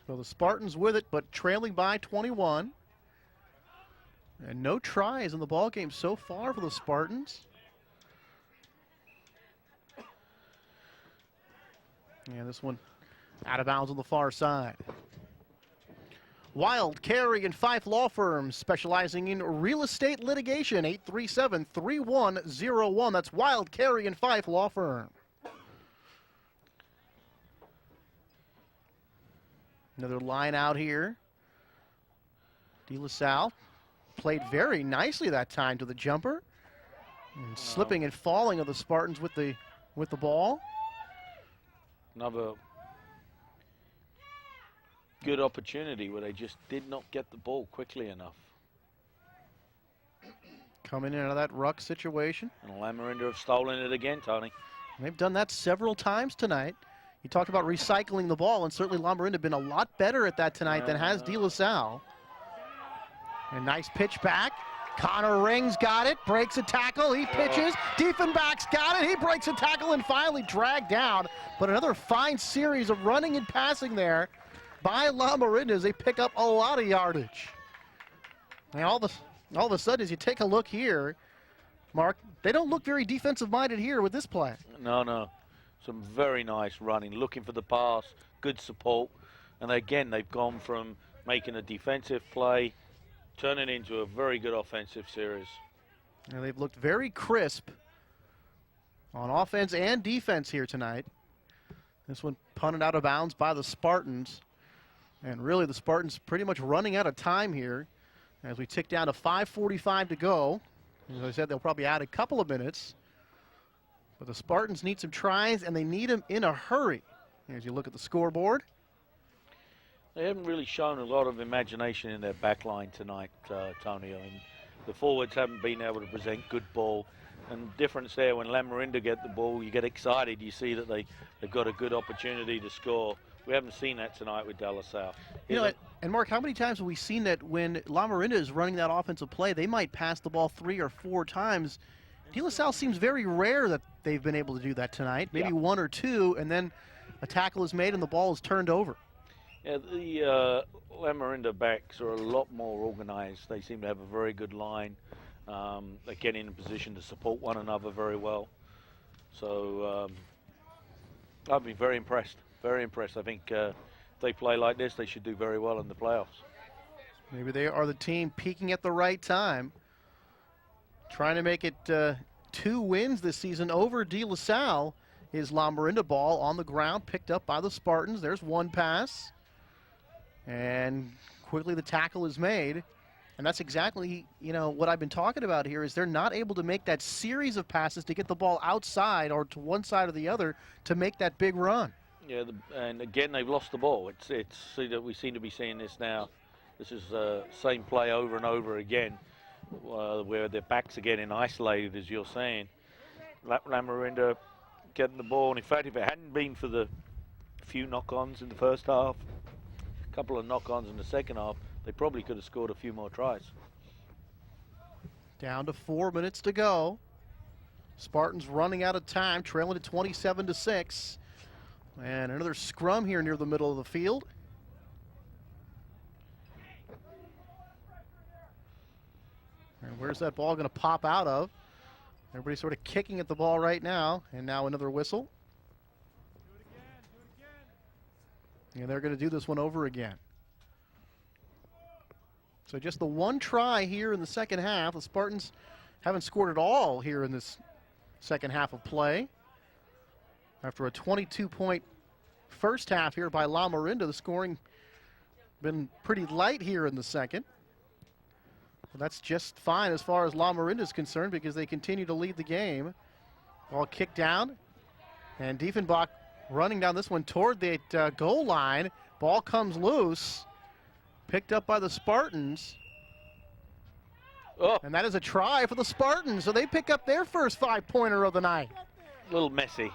So the Spartans with it, but trailing by 21. And no tries in the ball game so far for the Spartans. And this one out of bounds on the far side. Wild, Carey, and Fife Law Firms, specializing in real estate litigation. 837-3101. That's Wild, Carey, and Fife Law Firm. Another line out here. De La Salle played very nicely that time to the jumper. And slipping and falling of the Spartans with the ball. Another good opportunity where they just did not get the ball quickly enough. Coming in out of that ruck situation. And Lamorinda have stolen it again, Tony. They've done that several times tonight. You talked about recycling the ball, and certainly Lamorinda have been a lot better at that tonight than has De La Salle. And nice pitch back. Connor Rings got it, breaks a tackle, he pitches. Diefenbach's got it, he breaks a tackle and finally dragged down. But another fine series of running and passing there by Lamorinda as they pick up a lot of yardage. And all of a sudden, as you take a look here, Mark, they don't look very defensive-minded here with this play. No. Some very nice running, looking for the pass, good support. And again, they've gone from making a defensive play, turning into a very good offensive series. And they've looked very crisp on offense and defense here tonight. This one punted out of bounds by the Spartans. And really the Spartans pretty much running out of time here as we tick down to 5:45 to go. As I said, they'll probably add a couple of minutes. But the Spartans need some tries, and they need them in a hurry. As you look at the scoreboard. They haven't really shown a lot of imagination in their back line tonight, Tony. I mean, the forwards haven't been able to present good ball. And the difference there, when Lamorinda get the ball, you get excited. You see that they've got a good opportunity to score. We haven't seen that tonight with De La Salle. You know, and Mark, how many times have we seen that when Lamorinda is running that offensive play, they might pass the ball 3 or 4 times. De La Salle seems very rare that they've been able to do that tonight. Maybe 1 or 2, and then a tackle is made and the ball is turned over. Yeah, the Lamorinda backs are a lot more organized. They seem to have a very good line. They get in a position to support one another very well. So I've been very impressed. Very impressed. I think if they play like this, they should do very well in the playoffs. Maybe they are the team peaking at the right time. Trying to make it 2 wins this season over De La Salle is Lamorinda. Ball on the ground, picked up by the Spartans. There's one pass. And quickly the tackle is made. And that's exactly, what I've been talking about here is they're not able to make that series of passes to get the ball outside or to one side or the other to make that big run. Yeah, and again, they've lost the ball. We seem to be seeing this now. This is the same play over and over again, where their backs are getting isolated, as you're saying. Lamorinda getting the ball, and in fact, if it hadn't been for the few knock-ons in the first half, a couple of knock-ons in the second half, they probably could have scored a few more tries. Down to 4 minutes to go. Spartans running out of time, trailing at 27-6. And another scrum here near the middle of the field. And where's that ball going to pop out of? Everybody's sort of kicking at the ball right now. And now another whistle. And they're going to do this one over again. So just the one try here in the second half. The Spartans haven't scored at all here in this second half of play. After a 22-point first half here by Lamorinda, the scoring been pretty light here in the second. Well, that's just fine as far as Lamorinda is concerned because they continue to lead the game. Ball kicked down, and Diefenbach running down this one toward the goal line. Ball comes loose, picked up by the Spartans. Oh. And that is a try for the Spartans, so they pick up their first 5-pointer of the night. A little messy,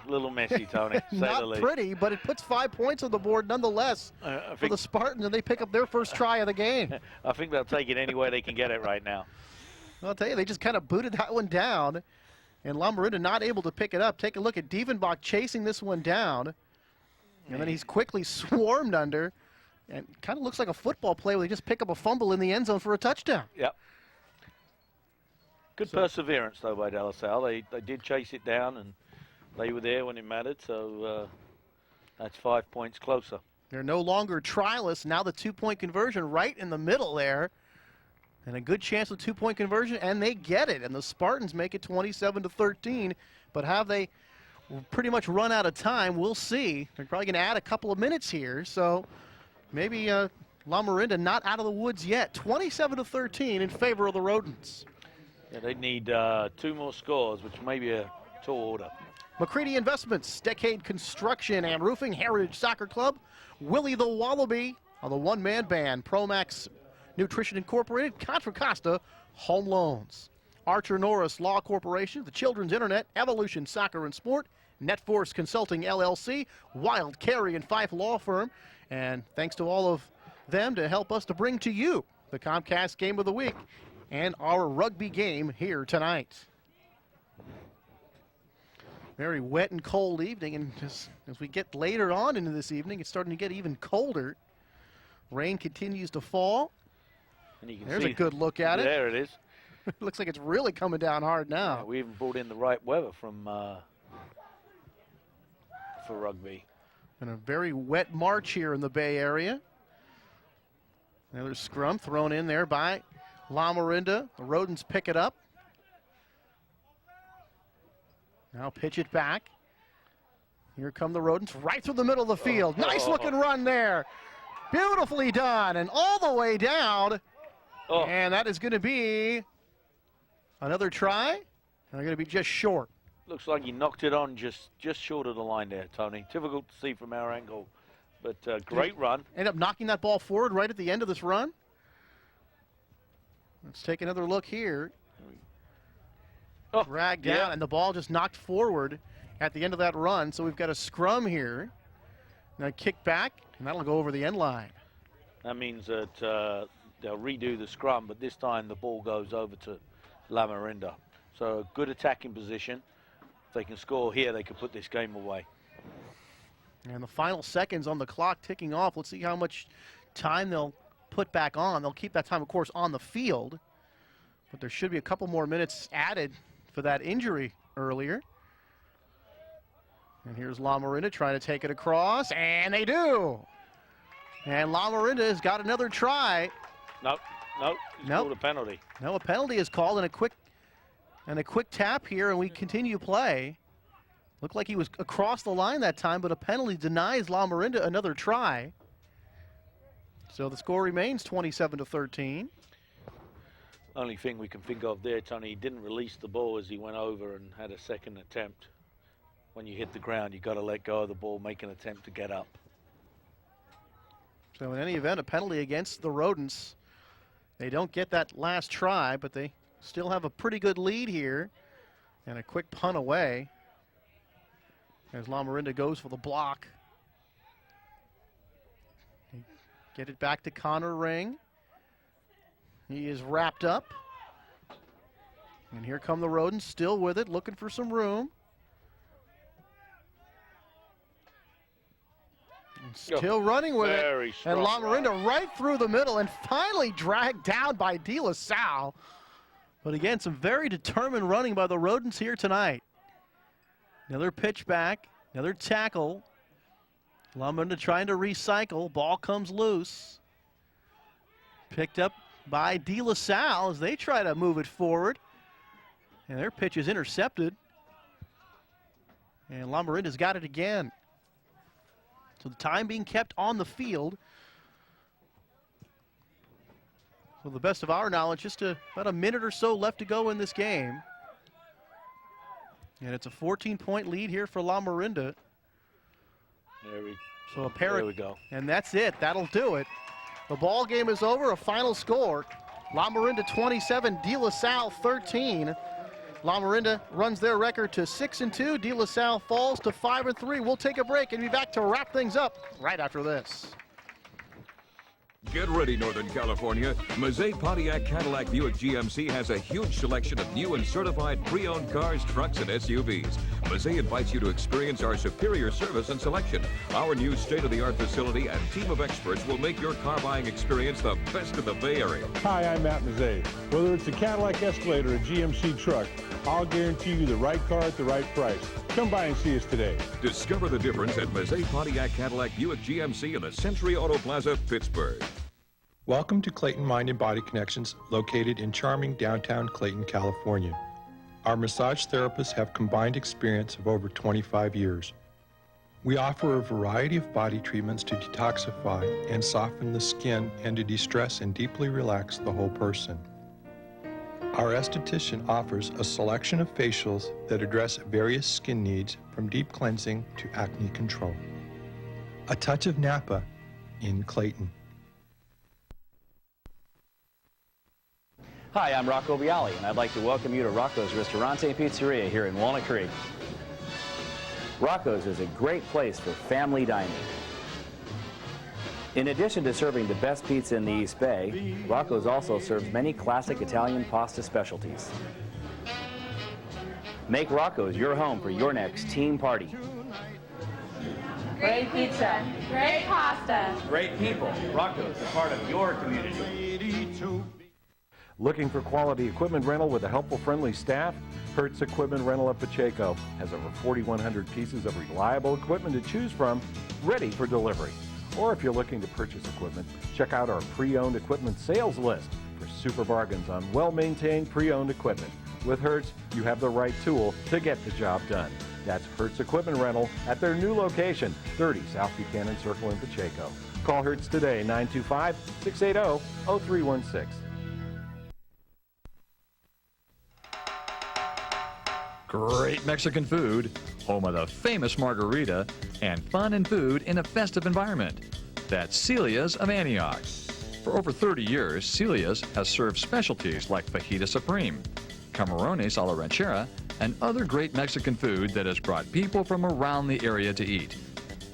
Tony. Not pretty, but it puts 5 points on the board nonetheless for the Spartans, and they pick up their first try of the game. I think they'll take it any way they can get it right now. I'll tell you, they just kind of booted that one down, and Lamorinda not able to pick it up. Take a look at Diefenbach chasing this one down, and then he's quickly swarmed under, and kind of looks like a football play where they just pick up a fumble in the end zone for a touchdown. Yep. Good perseverance, though, by De La Salle. They did chase it down, and they were there when it mattered, so that's 5 points closer. They're no longer triless. Now the two-point conversion right in the middle there. And a good chance of two-point conversion, and they get it. And the Spartans make it 27-13. But have they pretty much run out of time? We'll see. They're probably going to add a couple of minutes here. So maybe Lamorinda not out of the woods yet. 27-13 in favor of the Rodents. Yeah, they need 2 more scores, which may be a tall order. McCready Investments, Decade Construction and Roofing, Heritage Soccer Club, Willie the Wallaby on the one-man band, Promax Nutrition Incorporated, Contra Costa Home Loans, Archer Norris Law Corporation, the Children's Internet, Evolution Soccer and Sport, NetForce Consulting LLC, Wild Carey and Fife Law Firm, and thanks to all of them to help us to bring to you the Comcast Game of the Week and our rugby game here tonight. Very wet and cold evening, and just as we get later on into this evening, it's starting to get even colder. Rain continues to fall. And you can There's see a good look at it. There it is. Looks like it's really coming down hard now. Yeah, we even brought in the right weather from for rugby. And a very wet March here in the Bay Area. Another scrum thrown in there by Lamorinda. The Rodents pick it up. Now pitch it back. Here come the Rodents right through the middle of the field. Nice looking run there. Beautifully done, and all the way down. And that is going to be another try. They're going to be just short. Looks like he knocked it on just short of the line there, Tony. Difficult to see from our angle, but great run. End up knocking that ball forward right at the end of this run. Let's take another look here. Dragged down, and the ball just knocked forward at the end of that run. So we've got a scrum here. Now kick back, and that'll go over the end line. That means that they'll redo the scrum, but this time the ball goes over to Lamorinda. So a good attacking position. If they can score here, they can put this game away. And the final seconds on the clock ticking off. Let's see how much time they'll put back on. They'll keep that time, of course, on the field. But there should be a couple more minutes added for that injury earlier. And here's Lamorinda trying to take it across, and they do. And Lamorinda has got another try. Nope. He's called a penalty. No, a penalty is called, and a quick tap here, and we continue play. Looked like he was across the line that time, but a penalty denies Lamorinda another try. So the score remains 27-13. Only thing we can think of there, Tony, he didn't release the ball as he went over and had a second attempt. When you hit the ground, you've got to let go of the ball, make an attempt to get up. So in any event, a penalty against the Rodents. They don't get that last try, but they still have a pretty good lead here. And a quick punt away as Lamorinda goes for the block. Get it back to Connor Ring. He is wrapped up. And here come the Rodents, still with it, looking for some room. And still running with it. And Lamorinda right through the middle and finally dragged down by De La Salle. But again, some very determined running by the Rodents here tonight. Another pitch back, another tackle. Lamorinda trying to recycle. Ball comes loose. Picked up by De La Salle as they try to move it forward. And their pitch is intercepted. And Lamorinda's got it again. So the time being kept on the field. So the best of our knowledge, just about a minute or so left to go in this game. And it's a 14-point lead here for Lamorinda. There we go. And that's it. That'll do it. The ball game is over. A final score. Lamorinda 27, De La Salle 13. Lamorinda runs their record to 6-2. De La Salle falls to 5-3. We'll take a break and be back to wrap things up right after this. Get ready, Northern California. Mazay Pontiac Cadillac Buick GMC has a huge selection of new and certified pre-owned cars, trucks, and SUVs. Mazay invites you to experience our superior service and selection. Our new state-of-the-art facility and team of experts will make your car buying experience the best in the Bay Area. Hi, I'm Matt Mazay. Whether it's a Cadillac Escalade or a GMC truck, I'll guarantee you the right car at the right price. Come by and see us today. Discover the difference at Mazzei Pontiac Cadillac Buick GMC in the Century Auto Plaza, Pittsburgh. Welcome to Clayton Mind and Body Connections, located in charming downtown Clayton, California. Our massage therapists have combined experience of over 25 years. We offer a variety of body treatments to detoxify and soften the skin and to de-stress and deeply relax the whole person. Our esthetician offers a selection of facials that address various skin needs, from deep cleansing to acne control. A touch of Napa in Clayton. Hi, I'm Rocco Bialy, and I'd like to welcome you to Rocco's Ristorante and Pizzeria here in Walnut Creek. Rocco's is a great place for family dining. In addition to serving the best pizza in the East Bay, Rocco's also serves many classic Italian pasta specialties. Make Rocco's your home for your next team party. Great pizza, great pasta. Great people. Rocco's, a part of your community. Looking for quality equipment rental with a helpful, friendly staff? Hertz Equipment Rental of Pacheco has over 4,100 pieces of reliable equipment to choose from, ready for delivery. Or if you're looking to purchase equipment, check out our pre-owned equipment sales list for super bargains on well-maintained pre-owned equipment. With Hertz, you have the right tool to get the job done. That's Hertz Equipment Rental at their new location, 30 South Buchanan Circle in Pacheco. Call Hertz today, 925-680-0316. Great Mexican food, home of the famous margarita, and fun and food in a festive environment. That's Celia's of Antioch. For over 30 years, Celia's has served specialties like fajita supreme, camarones a la ranchera, and other great Mexican food that has brought people from around the area to eat.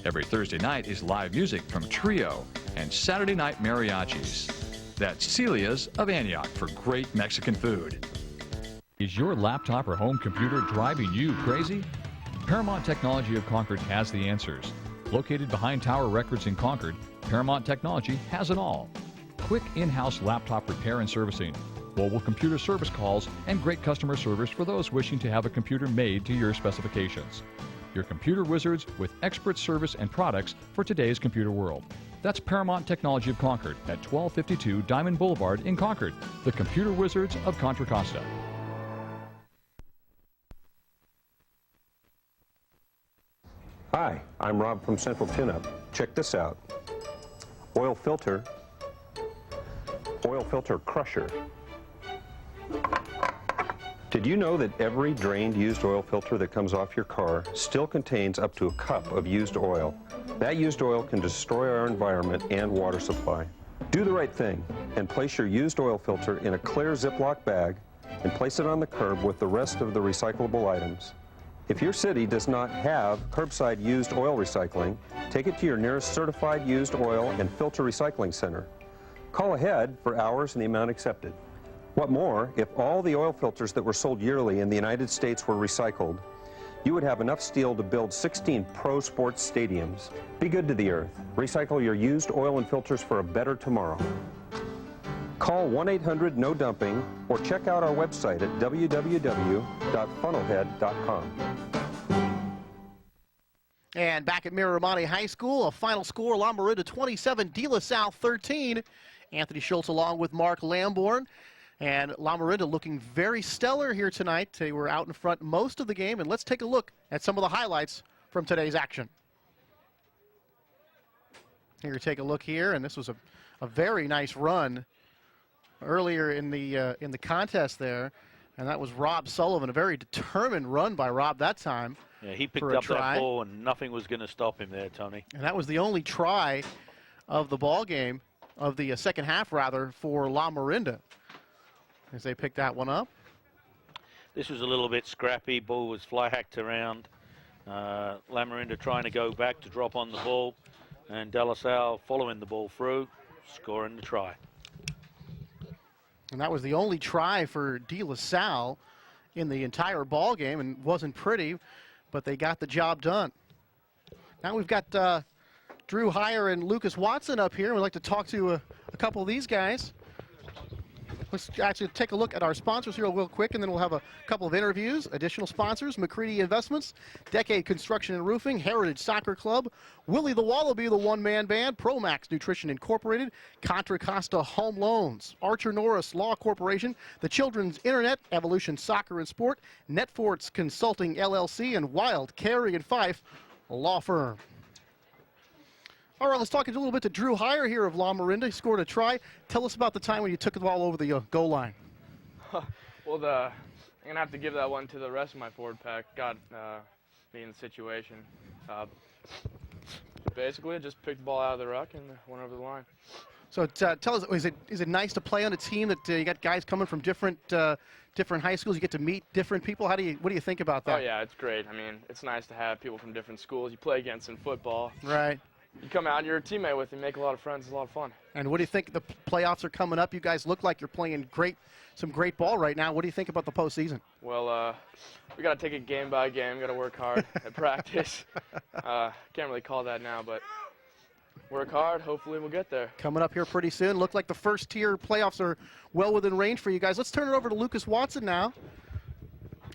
Every Thursday night is live music from Trio and Saturday night mariachis. That's Celia's of Antioch for great Mexican food. Is your laptop or home computer driving you crazy? Paramount Technology of Concord has the answers. Located behind Tower Records in Concord, Paramount Technology has it all. Quick in-house laptop repair and servicing, mobile computer service calls, and great customer service for those wishing to have a computer made to your specifications. Your computer wizards with expert service and products for today's computer world. That's Paramount Technology of Concord at 1252 Diamond Boulevard in Concord, the computer wizards of Contra Costa. Hi, I'm Rob from Central Tune-Up. Check this out. Oil filter crusher. Did you know that every drained used oil filter that comes off your car still contains up to a cup of used oil? That used oil can destroy our environment and water supply. Do the right thing and place your used oil filter in a clear Ziploc bag and place it on the curb with the rest of the recyclable items. If your city does not have curbside used oil recycling, take it to your nearest certified used oil and filter recycling center. Call ahead for hours and the amount accepted. What more, if all the oil filters that were sold yearly in the United States were recycled, you would have enough steel to build 16 pro sports stadiums. Be good to the earth. Recycle your used oil and filters for a better tomorrow. Call 1-800-NO-DUMPING or check out our website at www.funnelhead.com. And back at Miramonte High School, a final score, Lamorinda 27, De La Salle 13. Anthony Schultz along with Mark Lamborn. And Lamorinda looking very stellar here tonight. They were out in front most of the game. And let's take a look at some of the highlights from today's action. Here, take a look here. And this was a very nice run earlier in the contest there. And that was Rob Sullivan, a very determined run by Rob that time. Yeah, he picked up that ball and nothing was going to stop him there, Tony. And that was the only try of the ball game, of the second half rather, for Lamorinda as they picked that one up. This was a little bit scrappy. Ball was fly hacked around. Lamorinda trying to go back to drop on the ball, and De La Salle following the ball through, scoring the try. And that was the only try for De La Salle in the entire ball game, and wasn't pretty, but they got the job done. Now we've got Drew Heyer and Lucas Watson up here. We'd like to talk to a couple of these guys. Let's actually take a look at our sponsors here real quick, and then we'll have a couple of interviews. Additional sponsors: McCready Investments, Decade Construction and Roofing, Heritage Soccer Club, Willie the Wallaby, the one-man band, Promax Nutrition Incorporated, Contra Costa Home Loans, Archer Norris Law Corporation, the Children's Internet, Evolution Soccer and Sport, Netforts Consulting LLC, and Wild, Carey and Fife Law Firm. All right, let's talk a little bit to Drew Heyer here of Lamorinda. He scored a try. Tell us about the time when you took the ball over the goal line. Well, I'm going to have to give that one to the rest of my forward pack. Got me in the situation. Basically, I just picked the ball out of the ruck and went over the line. So tell us, is it nice to play on a team that you got guys coming from different high schools? You get to meet different people. What do you think about that? Oh, yeah, it's great. I mean, it's nice to have people from different schools you play against in football. Right. You come out, you're a teammate with them, make a lot of friends, it's a lot of fun. And what do you think? The playoffs are coming up. You guys look like you're playing some great ball right now. What do you think about the postseason? Well, we got to take it game by game. We got to work hard at practice. Can't really call that now, but work hard. Hopefully we'll get there. Coming up here pretty soon. Look like the first tier playoffs are well within range for you guys. Let's turn it over to Lucas Watson now.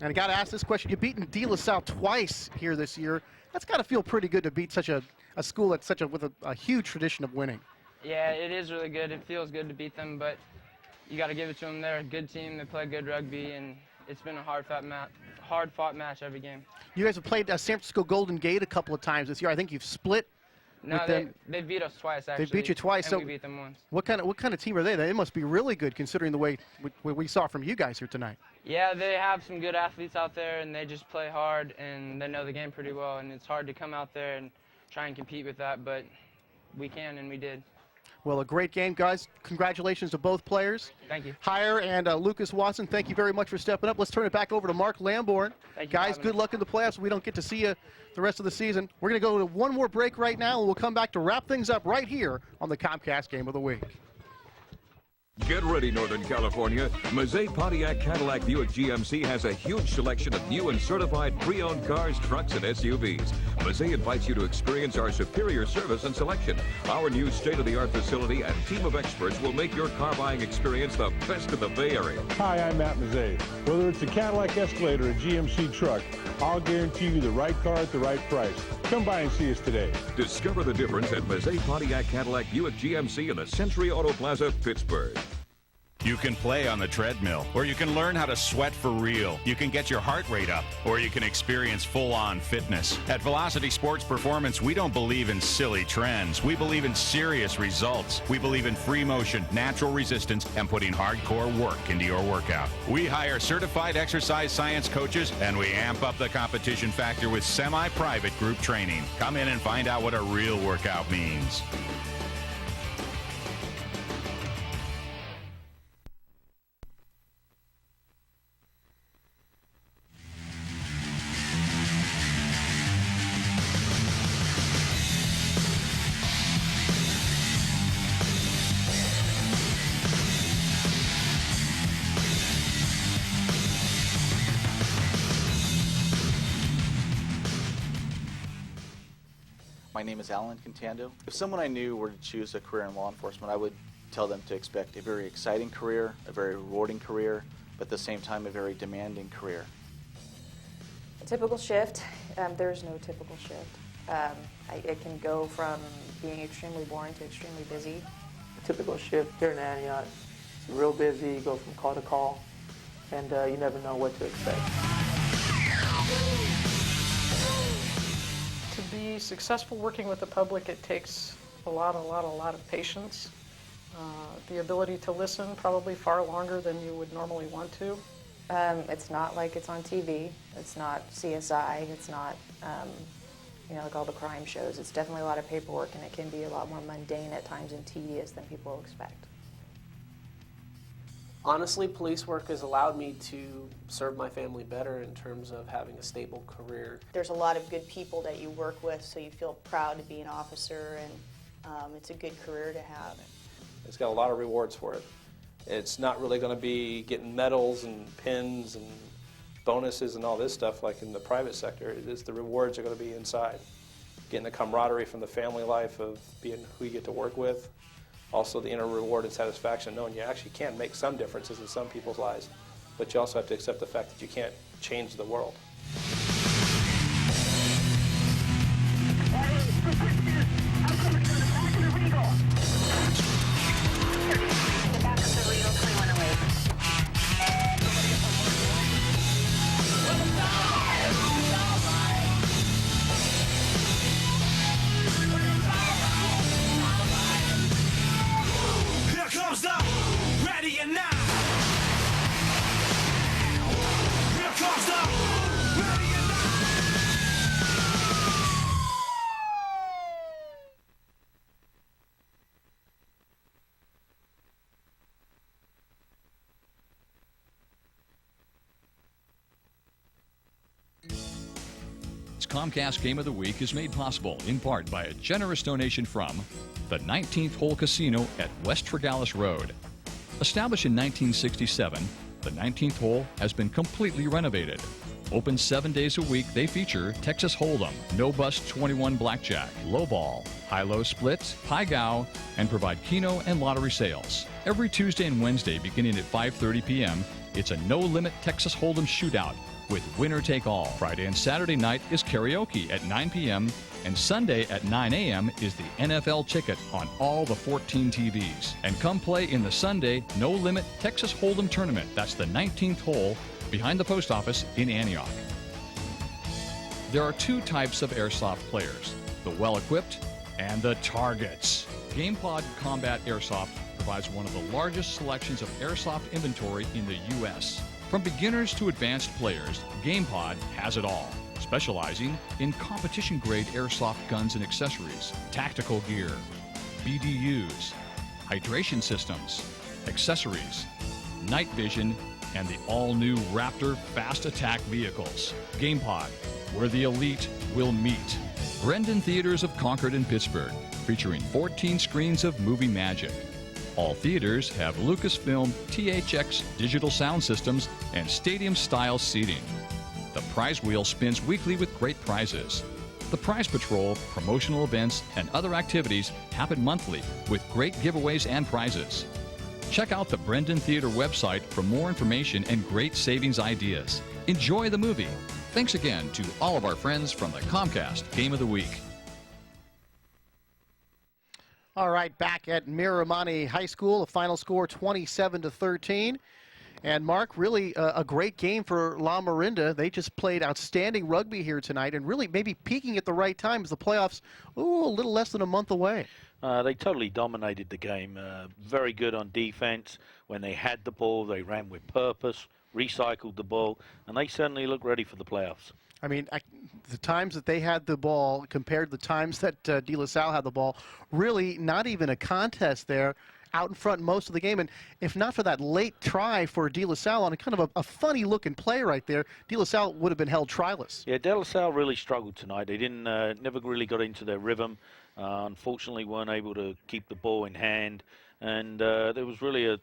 And I got to ask this question. You've beaten De La Salle twice here this year. That's got to feel pretty good to beat such a school that's with a huge tradition of winning. Yeah, it is really good. It feels good to beat them, but you got to give it to them. They're a good team. They play good rugby, and it's been a hard-fought match every game. You guys have played San Francisco Golden Gate a couple of times this year. I think you've split. No, they beat us twice, actually. They beat you twice. And so we beat them once. What kind of team are they? They must be really good considering the way we saw from you guys here tonight. Yeah, they have some good athletes out there, and they just play hard, and they know the game pretty well, and it's hard to come out there and try and compete with that, but we can, and we did. Well, a great game, guys. Congratulations to both players. Thank you. Heyer and Lucas Watson, thank you very much for stepping up. Let's turn it back over to Mark Lamborn. Thank you, guys, good luck in the playoffs. We don't get to see you the rest of the season. We're going to go to one more break right now, and we'll come back to wrap things up right here on the Comcast Game of the Week. Get ready, Northern California. Mazzei Pontiac Cadillac Buick GMC has a huge selection of new and certified pre-owned cars, trucks, and SUVs. Mazzei invites you to experience our superior service and selection. Our new state-of-the-art facility and team of experts will make your car buying experience the best of the Bay Area. Hi, I'm Matt Mazzei. Whether it's a Cadillac Escalade or a GMC truck, I'll guarantee you the right car at the right price. Come by and see us today. Discover the difference at Mazzei Pontiac Cadillac Buick GMC in the Century Auto Plaza, Pittsburgh. You can play on the treadmill, or you can learn how to sweat for real. You can get your heart rate up, or you can experience full-on fitness. At Velocity Sports Performance, we don't believe in silly trends. We believe in serious results. We believe in free motion, natural resistance, and putting hardcore work into your workout. We hire certified exercise science coaches, and we amp up the competition factor with semi-private group training. Come in and find out what a real workout means. My name is Alan Contando. If someone I knew were to choose a career in law enforcement, I would tell them to expect a very exciting career, a very rewarding career, but at the same time a very demanding career. A typical shift, there's no typical shift. It can go from being extremely boring to extremely busy. A typical shift here in Antioch, it's real busy, you go from call to call, and you never know what to expect. To be successful working with the public, it takes a lot of patience. The ability to listen probably far longer than you would normally want to. It's not like it's on TV. It's not CSI. It's not, like all the crime shows. It's definitely a lot of paperwork, and it can be a lot more mundane at times and tedious than people expect. Honestly, police work has allowed me to serve my family better in terms of having a stable career. There's a lot of good people that you work with, so you feel proud to be an officer, and it's a good career to have. It's got a lot of rewards for it. It's not really going to be getting medals and pins and bonuses and all this stuff like in the private sector. It is the rewards are going to be inside. Getting the camaraderie from the family life of being who you get to work with, also the inner reward and satisfaction knowing you actually can make some differences in some people's lives, but you also have to accept the fact that you can't change the world. Comcast Game of the Week is made possible in part by a generous donation from the 19th Hole Casino at West Tregallis Road. Established in 1967, the 19th Hole has been completely renovated. Open 7 days a week, they feature Texas Hold'em, no-bust 21 blackjack, lowball, high-low splits, pai-gow, and provide keno and lottery sales. Every Tuesday and Wednesday beginning at 5:30 p.m., it's a no-limit Texas Hold'em shootout with winner-take-all. Friday and Saturday night is karaoke at 9 p.m., and Sunday at 9 a.m. is the NFL ticket on all the 14 TVs. And come play in the Sunday no-limit Texas Hold'em tournament. That's the 19th hole behind the post office in Antioch. There are two types of airsoft players, the well-equipped and the targets. GamePod Combat Airsoft provides one of the largest selections of airsoft inventory in the U.S. From beginners to advanced players, GamePod has it all, specializing in competition-grade airsoft guns and accessories, tactical gear, BDUs, hydration systems, accessories, night vision, and the all-new Raptor fast attack vehicles. GamePod, where the elite will meet. Brendan Theaters of Concord and Pittsburgh, featuring 14 screens of movie magic. All theaters have Lucasfilm THX digital sound systems and stadium-style seating. The prize wheel spins weekly with great prizes. The Prize Patrol, promotional events, and other activities happen monthly with great giveaways and prizes. Check out the Brendan Theater website for more information and great savings ideas. Enjoy the movie. Thanks again to all of our friends from the Comcast Game of the Week. All right, back at Miramonte High School, the final score 27-13. And Mark, really a great game for Lamorinda. They just played outstanding rugby here tonight and really maybe peaking at the right time as the playoffs, a little less than a month away. They totally dominated the game. Very good on defense. When they had the ball, they ran with purpose, recycled the ball, and they certainly look ready for the playoffs. I mean, the times that they had the ball compared to the times that De La Salle had the ball, really not even a contest there, out in front most of the game. And if not for that late try for De La Salle on a kind of a funny-looking play right there, De La Salle would have been held tryless. Yeah, De La Salle really struggled tonight. They didn't, never really got into their rhythm. Unfortunately, weren't able to keep the ball in hand. And there was really a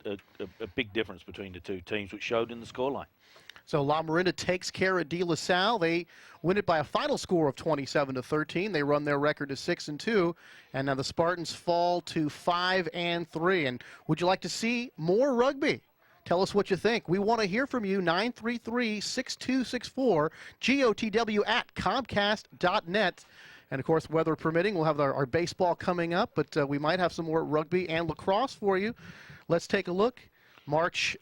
big difference between the two teams, which showed in the scoreline. So Lamorinda takes care of De La Salle. They win it by a final score of 27-13. They run their record to 6-2, and now the Spartans fall to 5-3. And would you like to see more rugby? Tell us what you think. We want to hear from you. 933-6264, GOTW@Comcast.net. And, of course, weather permitting, we'll have our baseball coming up, but we might have some more rugby and lacrosse for you. Let's take a look.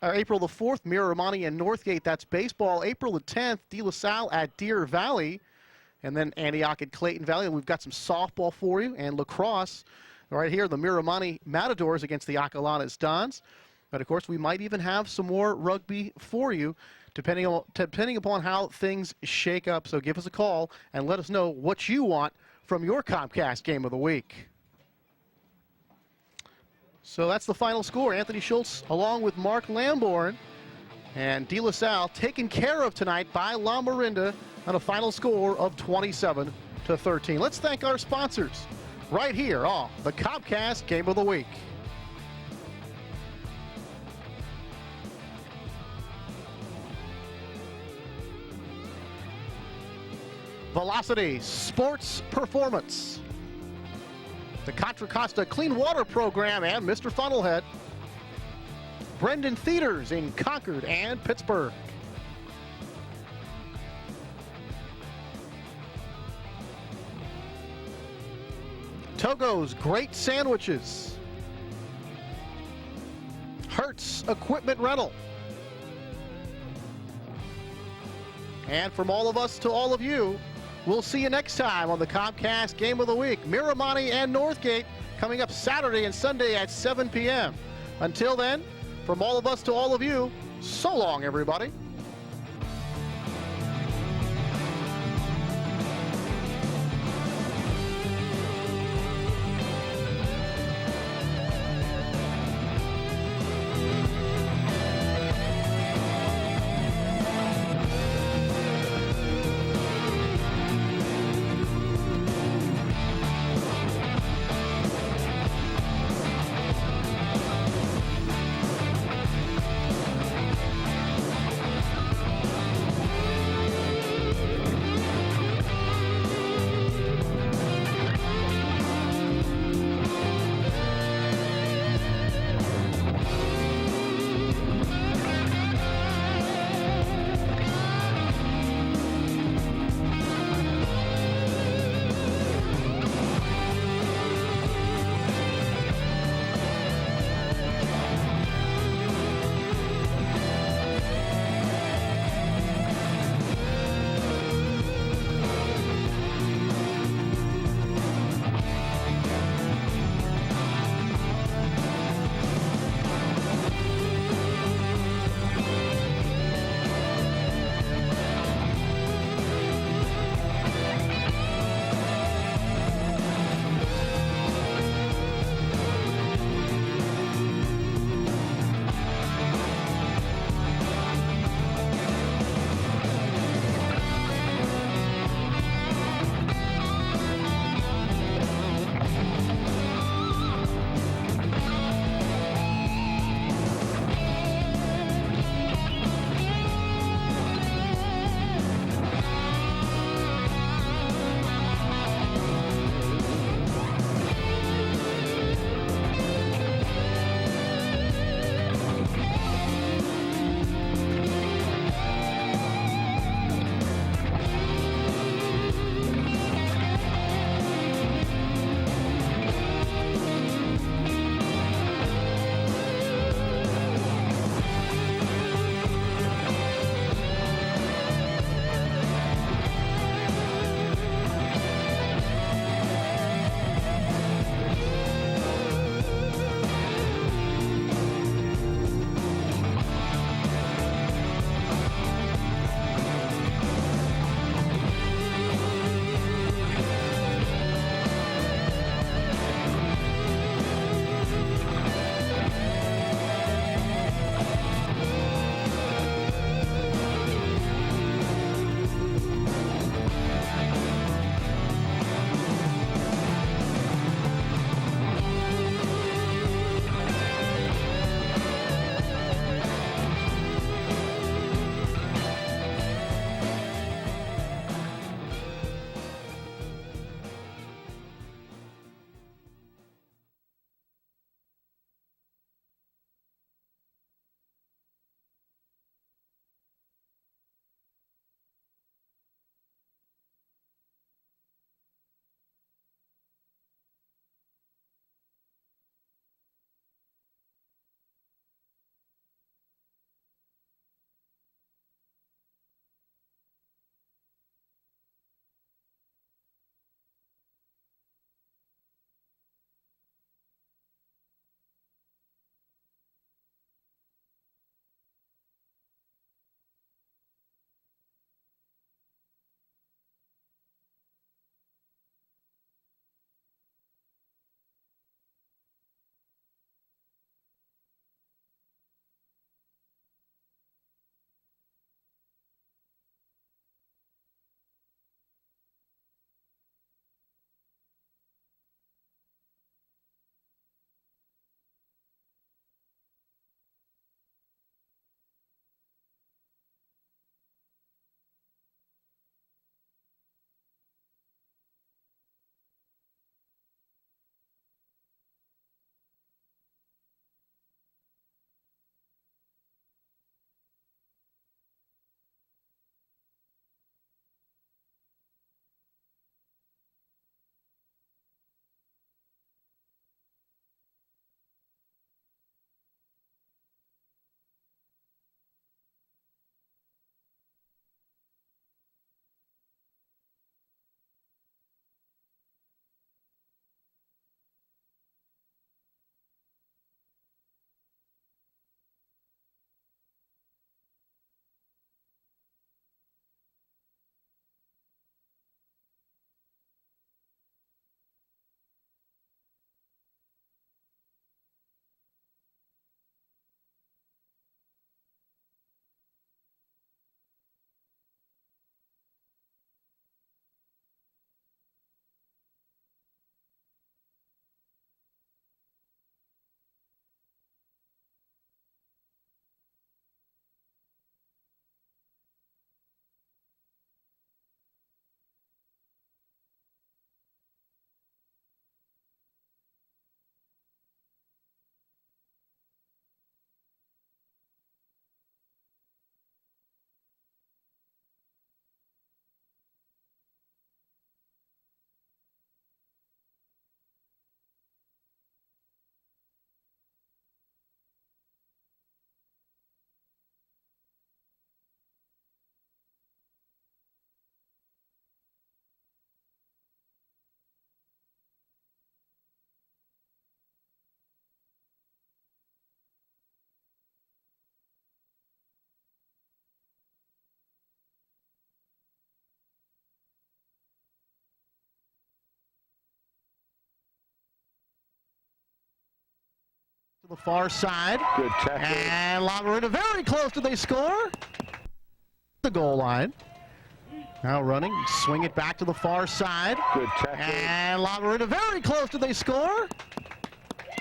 April the 4th, Miramonte and Northgate, that's baseball. April the 10th, De La Salle at Deer Valley. And then Antioch at Clayton Valley. And we've got some softball for you and lacrosse. Right here, the Miramonte Matadors against the Acalanes Dons. But, of course, we might even have some more rugby for you, depending upon how things shake up. So give us a call and let us know what you want from your Comcast Game of the Week. So that's the final score. Anthony Schultz along with Mark Lamborn and De La Salle taken care of tonight by Lamorinda on a final score of 27-13. Let's thank our sponsors right here on the Comcast Game of the Week. Velocity Sports Performance. the Contra Costa Clean Water Program and Mr. Funnelhead. Brendan Theaters in Concord and Pittsburgh. Togo's Great Sandwiches. Hertz Equipment Rental. And from all of us to all of you, we'll see you next time on the Comcast Game of the Week. Miramonte and Northgate coming up Saturday and Sunday at 7 p.m. Until then, from all of us to all of you, so long, everybody. The far side. Good tackle. And Lamorinda very close. Do they score? The goal line. Now running, swing it back to the far side. Good tackle. And Lamorinda very close. Do they score?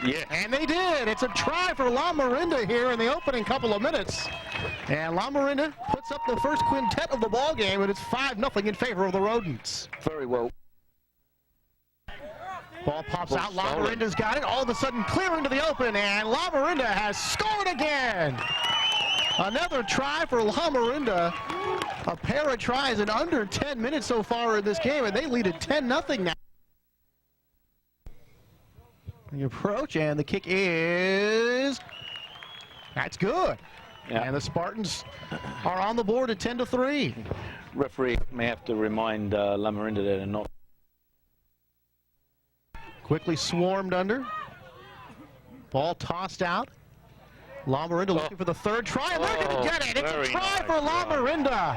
Yeah. And they did. It's a try for Lamorinda here in the opening couple of minutes. And Lamorinda puts up the first quintet of the ball game, and it's 5-0 in favor of the Rodents. Very well. Ball pops out. Lamorinda's got it. All of a sudden clear into the open, and Lamorinda has scored again. Another try for Lamorinda. A pair of tries in under 10 minutes so far in this game, and they lead it 10-0 now. The approach, and the kick is, that's good. Yeah. And the Spartans are on the board at 10-3. Referee may have to remind Lamorinda that they're not. Quickly swarmed under. Ball tossed out. Lamorinda looking for the third try, and they're going to get it. It's a try for Lamorinda.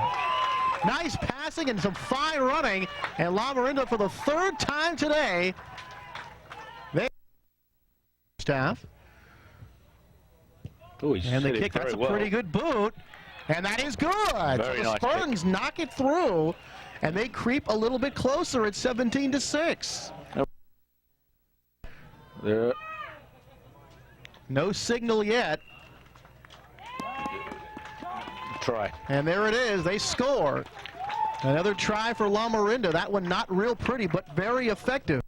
Nice passing and some fine running, and Lamorinda for the third time today. Staff. Ooh, and the kick, that's a pretty good boot. And that is good. Very so the nice Spartans knock it through, and they creep a little bit closer at 17-6. There. No signal yet. Try. And there it is. They score. Another try for Lamorinda. That one not real pretty, but very effective.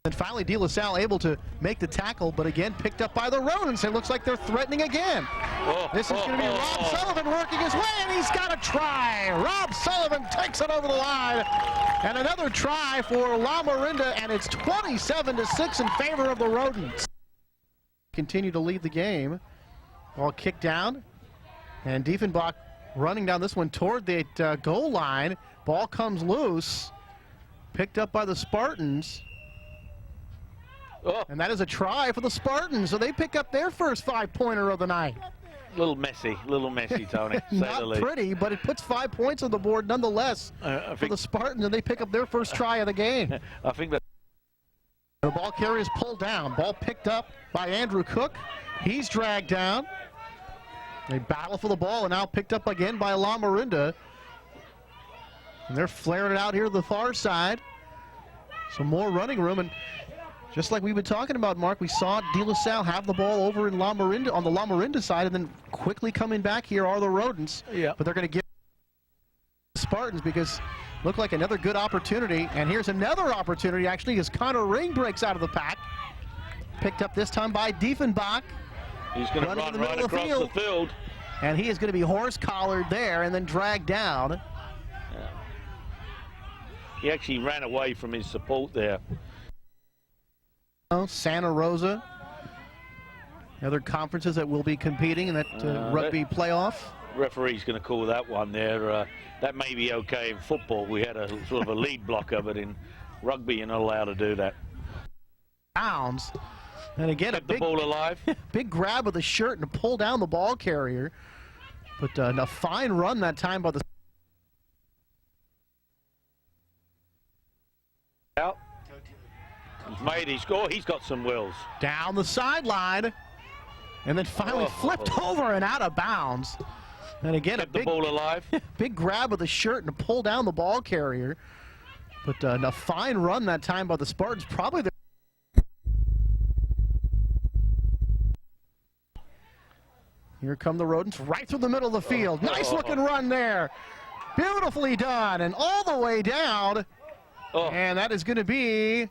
And finally, De La Salle able to make the tackle, but again picked up by the Rodents. It looks like they're threatening again. This is going to be Rob Sullivan working his way, and he's got a try. Rob Sullivan takes it over the line. And another try for Lamorinda, and it's 27-6 in favor of the Rodents. Continue to lead the game. Ball kicked down, and Diefenbach running down this one toward the goal line. Ball comes loose, picked up by the Spartans. And that is a try for the Spartans, so they pick up their first 5-pointer of the night. Little messy, Tony. Not pretty, but it puts 5 points on the board nonetheless for the Spartans, and they pick up their first try of the game. I think that the ball carrier is pulled down. Ball picked up by Andrew Cook. He's dragged down. They battle for the ball, and now picked up again by Lamorinda. And they're flaring it out here to the far side. Some more running room, and just like we've been talking about, Mark, we saw De La Salle have the ball over in Lamorinda on the Lamorinda side, and then quickly coming back here are the Rodents. Yeah. But they're going to give the Spartans because look like another good opportunity. And here's another opportunity actually as Connor Ring breaks out of the pack. Picked up this time by Diefenbach. He's going to run right across the field. And he is going to be horse-collared there and then dragged down. Yeah. He actually ran away from his support there. Santa Rosa, other conferences that will be competing in that rugby playoff. Referee's going to call that one there. That may be okay in football. We had a sort of a lead blocker, but in rugby you're not allowed to do that. Bounds. And again, kept the ball alive. Big grab of the shirt and pull down the ball carrier. But a fine run that time by the out. Made his score. He's got some wills. Down the sideline, and then finally flipped over and out of bounds. And again, kept the ball alive. Big grab of the shirt and pull down the ball carrier. But a fine run that time by the Spartans. Probably the Here come the Rodents right through the middle of the field. Nice looking run there. Beautifully done, and all the way down. And that is going to be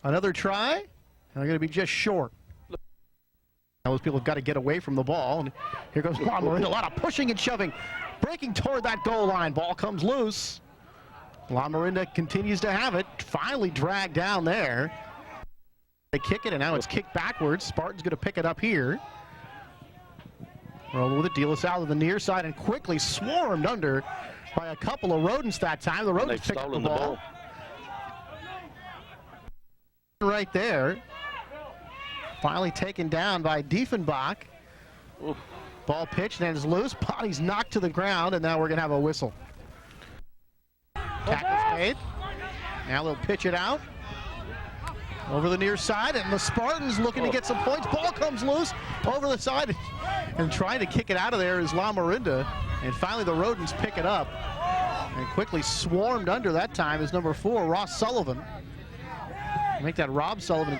another try. And they're going to be just short. Now those people have got to get away from the ball. And here goes Lamorinda. A lot of pushing and shoving. Breaking toward that goal line. Ball comes loose. Lamorinda continues to have it. Finally dragged down there. They kick it, and now it's kicked backwards. Spartan's going to pick it up here. Roll with it. De La Salle to the near side and quickly swarmed under by a couple of Rodents that time. The Rodents picked up the ball. Right there. Finally taken down by Diefenbach. Oof. Ball pitched and is loose. Body's knocked to the ground, and now we're going to have a whistle. Tackle's made. Now they'll pitch it out. Over the near side, and the Spartans looking to get some points. Ball comes loose over the side, and trying to kick it out of there is Lamorinda. And finally the Rodents pick it up, and quickly swarmed under that time is number 4, Ross Sullivan. Make that Rob Sullivan.